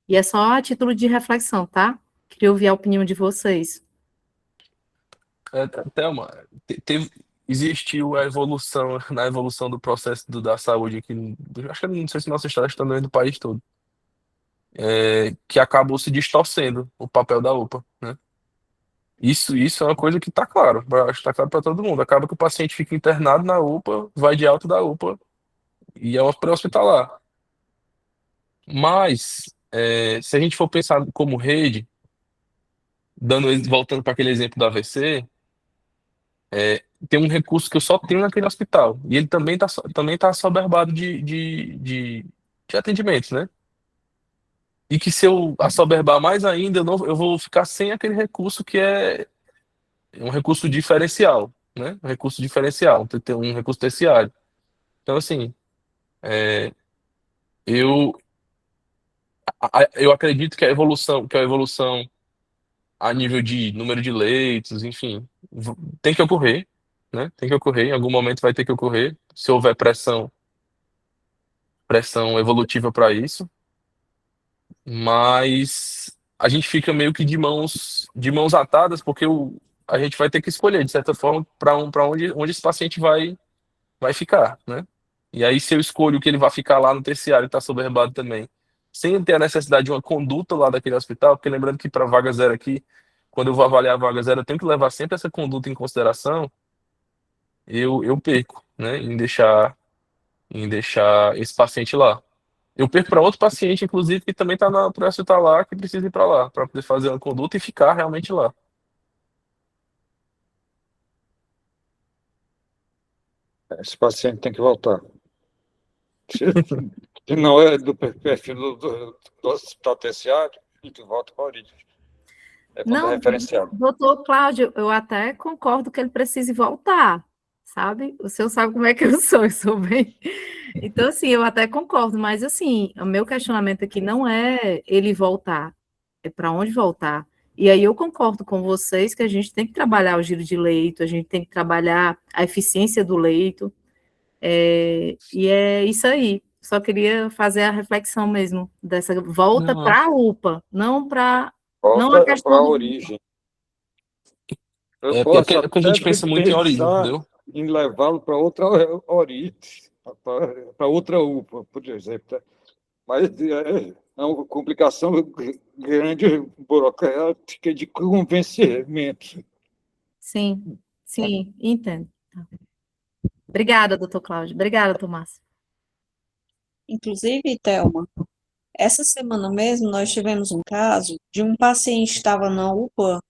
Speaker 4: E é só a título de reflexão, tá? Queria ouvir a opinião de vocês.
Speaker 8: Thelma, existiu a evolução, na evolução do processo da saúde aqui, acho que não sei se nosso estado está no país todo, que acabou se distorcendo o papel da UPA, né? Isso é uma coisa que está claro, acho que está claro para todo mundo. Acaba que o paciente fica internado na UPA, vai de alta da UPA e é uma pré-hospitalar. Mas, se a gente for pensar como rede, voltando para aquele exemplo do AVC, tem um recurso que eu só tenho naquele hospital. E ele também tá assoberbado de atendimentos, né? E que se eu assoberbar mais ainda, eu vou ficar sem aquele recurso que é um recurso diferencial, né? Um recurso diferencial, tem um recurso terciário. Então, assim, eu, eu acredito que a evolução a nível de número de leitos, enfim, tem que ocorrer, né? Tem que ocorrer, em algum momento vai ter que ocorrer, se houver pressão evolutiva para isso, mas a gente fica meio que de mãos atadas, porque a gente vai ter que escolher, de certa forma, para onde esse paciente vai ficar, né? E aí, se eu escolho que ele vai ficar lá no terciário e está soberbado também, sem ter a necessidade de uma conduta lá daquele hospital, porque lembrando que para vaga zero aqui, quando eu vou avaliar a vaga zero, eu tenho que levar sempre essa conduta em consideração, eu perco, né, em deixar esse paciente lá. Eu perco para outro paciente, inclusive, que também está na pré hospitalar, que precisa ir para lá, para poder fazer uma conduta e ficar realmente lá.
Speaker 7: Esse paciente tem que voltar. Se não é do perfil do hospital terciário, e tu volta para a origem. É quando é
Speaker 4: Não,
Speaker 7: referenciado.
Speaker 4: doutor Cláudio, eu até concordo que ele precise voltar, sabe? O senhor sabe como é que eu sou bem. Então, assim, eu até concordo, mas, assim, o meu questionamento aqui não é ele voltar, é para onde voltar. E aí eu concordo com vocês que a gente tem que trabalhar o giro de leito, a gente tem que trabalhar a eficiência do leito, e é isso aí. Só queria fazer a reflexão mesmo dessa volta
Speaker 8: Não,
Speaker 4: para a UPA, não a
Speaker 7: Volta para
Speaker 4: questão
Speaker 7: a
Speaker 4: do.
Speaker 7: origem. Eu
Speaker 8: porque
Speaker 7: posso
Speaker 8: é porque a
Speaker 7: até
Speaker 8: gente pensa muito em origem,
Speaker 7: pensar
Speaker 8: entendeu?
Speaker 7: em levá-lo para outra origem, para outra UPA, por exemplo. Tá? Mas é uma complicação grande, burocrática de convencimento.
Speaker 4: Sim, sim, entendo. Obrigada, doutor Cláudio. Obrigada, Tomás.
Speaker 9: Inclusive, Thelma,
Speaker 12: Essa semana mesmo, nós tivemos um caso de um paciente que estava na UPA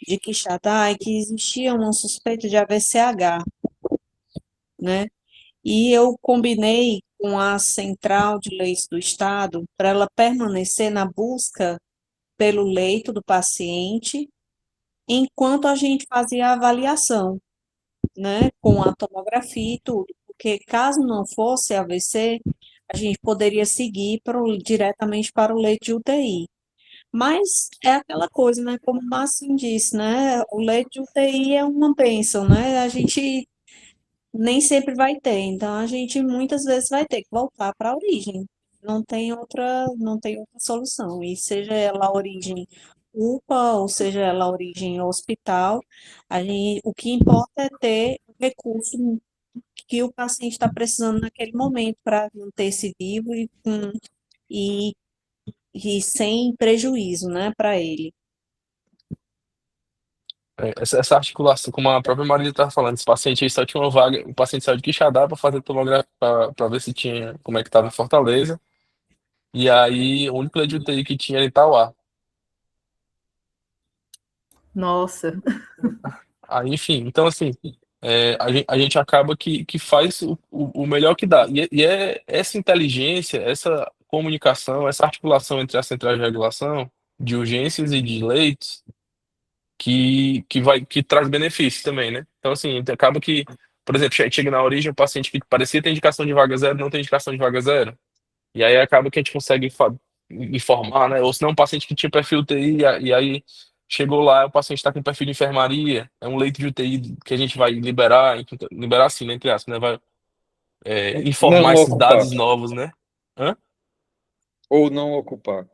Speaker 12: de Quixadá e que existia uma suspeita de AVCH, né? E eu combinei com a Central de Leitos do Estado para ela permanecer na busca pelo leito do paciente enquanto a gente fazia a avaliação, né, com a tomografia e tudo, porque caso não fosse AVC, a gente poderia seguir diretamente para o leito de UTI. Mas é aquela coisa, né, como o Márcio disse, né, o leito de UTI é uma bênção, né, a gente nem sempre vai ter, então a gente muitas vezes vai ter que voltar para a origem. Não tem outra solução. E seja ela a origem UPA, ou seja ela a origem hospital, o que importa é ter o recurso que o paciente está precisando naquele momento para manter-se vivo e, e sem prejuízo, né, para ele.
Speaker 8: Essa articulação, como a própria Marília estava falando, esse paciente aí só tinha uma vaga, o paciente saiu de Quixadá para fazer tomografia, para ver se tinha, como é que estava em Fortaleza, e aí o único leito de UTI que tinha era em Itauá.
Speaker 4: Nossa.
Speaker 8: Aí, enfim, então assim, a gente acaba que faz o melhor que dá. E é essa inteligência, essa comunicação, essa articulação entre as centrais de regulação de urgências e de leitos que traz benefícios também, né? Então, assim, acaba que, por exemplo, chega na origem um paciente que parecia ter indicação de vaga zero, não tem indicação de vaga zero. E aí acaba que a gente consegue informar, né? Ou se não, um paciente que tinha perfil UTI, e aí chegou lá, o paciente está com perfil de enfermaria, é um leito de UTI que a gente vai liberar assim, né, entre aspas, né? Vai informar
Speaker 7: Não
Speaker 8: esses
Speaker 7: ocupar.
Speaker 8: dados novos, né? Hã?
Speaker 7: Ou não ocupar.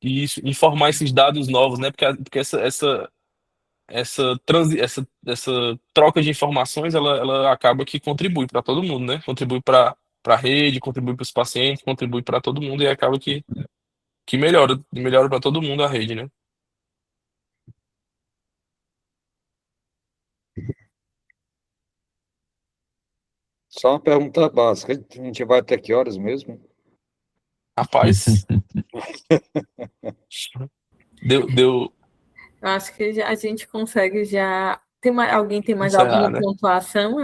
Speaker 8: E isso, informar esses dados novos, né? Porque essa troca de informações, ela acaba que contribui para todo mundo, né? Contribui para a rede, contribui para os pacientes, contribui para todo mundo, e acaba que melhora para todo mundo a rede, né?
Speaker 7: Só uma pergunta básica. A gente vai até que horas mesmo?
Speaker 8: Rapaz, deu
Speaker 2: Eu acho que a gente consegue já. Alguém tem mais
Speaker 8: encerrar,
Speaker 2: alguma
Speaker 8: né?
Speaker 2: pontuação?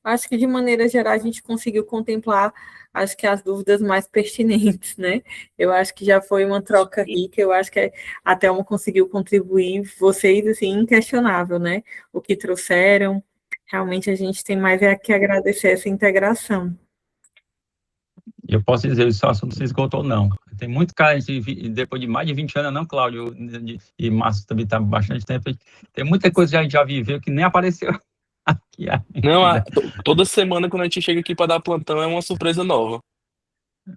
Speaker 2: Acho que de maneira geral a gente conseguiu contemplar, acho que as dúvidas mais pertinentes, né? Eu acho que já foi uma troca rica, eu acho que a Thelma conseguiu contribuir, vocês, assim, inquestionável, né? O que trouxeram, realmente a gente tem mais que agradecer essa integração.
Speaker 1: Eu posso dizer, esse assunto se esgotou, não. Tem muito cara, depois de mais de 20 anos, não, Cláudio, e Márcio também está bastante tempo, tem muita coisa que a gente já viveu que nem apareceu aqui
Speaker 8: Não,
Speaker 1: ainda.
Speaker 8: toda semana quando a gente chega aqui para dar plantão é uma surpresa nova.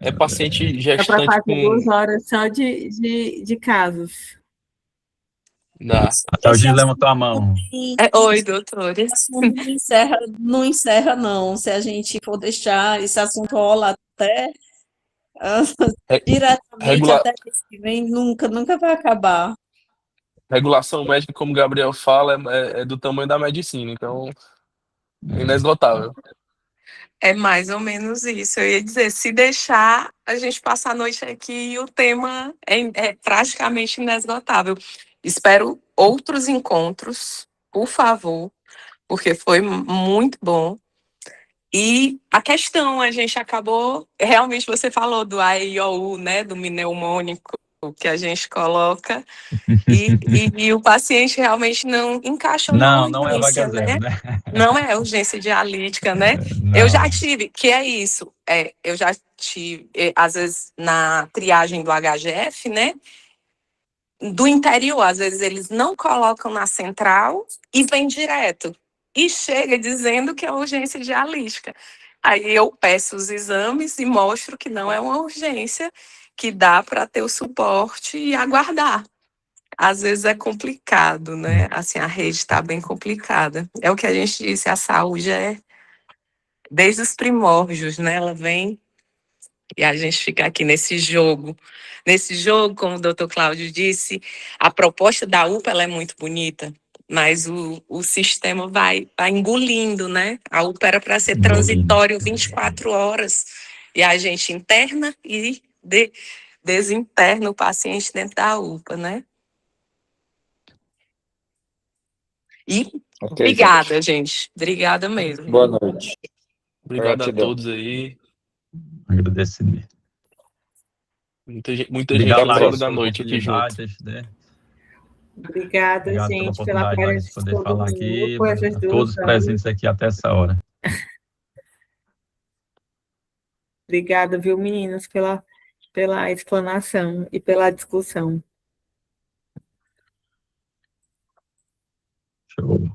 Speaker 8: É paciente
Speaker 2: É para
Speaker 8: gestante
Speaker 2: fazer
Speaker 8: com...
Speaker 2: 2 horas só de casos.
Speaker 8: Dá.
Speaker 1: Até o
Speaker 12: Esse
Speaker 1: Gil
Speaker 12: assunto
Speaker 1: levantou a mão.
Speaker 6: Oi, doutores.
Speaker 12: não encerra, não. Se a gente for deixar, esse assunto rola até diretamente
Speaker 8: Regula-
Speaker 12: até mês que vem, nunca vai acabar.
Speaker 8: Regulação médica, como o Gabriel fala, é do tamanho da medicina, então é inesgotável.
Speaker 6: É mais ou menos isso. Eu ia dizer, se deixar, a gente passa a noite aqui e o tema é praticamente inesgotável. Espero outros encontros, por favor, porque foi muito bom. E a questão, a gente acabou, realmente você falou do AIOU, né, do mnemônico que a gente coloca, e o paciente realmente não encaixa na
Speaker 1: Não é vaga
Speaker 6: urgência,
Speaker 1: zero,
Speaker 6: né?
Speaker 1: né?
Speaker 6: Não é urgência dialítica, né? Eu já tive, que é isso, eu já tive, às vezes, na triagem do HGF, né? Do interior, às vezes eles não colocam na central e vem direto. E chega dizendo que é urgência dialítica. Aí eu peço os exames e mostro que não é uma urgência, que dá para ter o suporte e aguardar. Às vezes é complicado, né? Assim, a rede está bem complicada. É o que a gente disse, a saúde é desde os primórdios, né? Ela vem e a gente fica aqui nesse jogo. Nesse jogo, como o doutor Cláudio disse, a proposta da UPA ela é muito bonita, mas o sistema vai engolindo, né? A UPA era para ser transitório 24 horas, e a gente interna e desinterna o paciente dentro da UPA, né? E
Speaker 7: Ok,
Speaker 6: obrigada, gente. Obrigada mesmo.
Speaker 7: Boa noite.
Speaker 8: Obrigado a
Speaker 7: Gratidão.
Speaker 8: todos aí.
Speaker 1: Agradeço.
Speaker 8: Muita gente
Speaker 1: Obrigado,
Speaker 7: Até a
Speaker 8: precisando
Speaker 1: Larissa,
Speaker 8: da
Speaker 7: próxima.
Speaker 1: pela
Speaker 8: noite aqui junto.
Speaker 1: oportunidade, né?
Speaker 2: Obrigada,
Speaker 1: Obrigado pela
Speaker 2: gente, pela
Speaker 1: oportunidade, Larissa,
Speaker 2: presença
Speaker 1: de
Speaker 2: de
Speaker 1: poder
Speaker 2: todo
Speaker 1: falar
Speaker 2: mundo
Speaker 1: aqui,
Speaker 2: por essas
Speaker 1: a
Speaker 2: 2
Speaker 1: todos
Speaker 2: horas.
Speaker 1: presentes aqui até essa hora.
Speaker 2: Obrigada, viu, meninos, pela explanação e pela discussão.
Speaker 1: Show.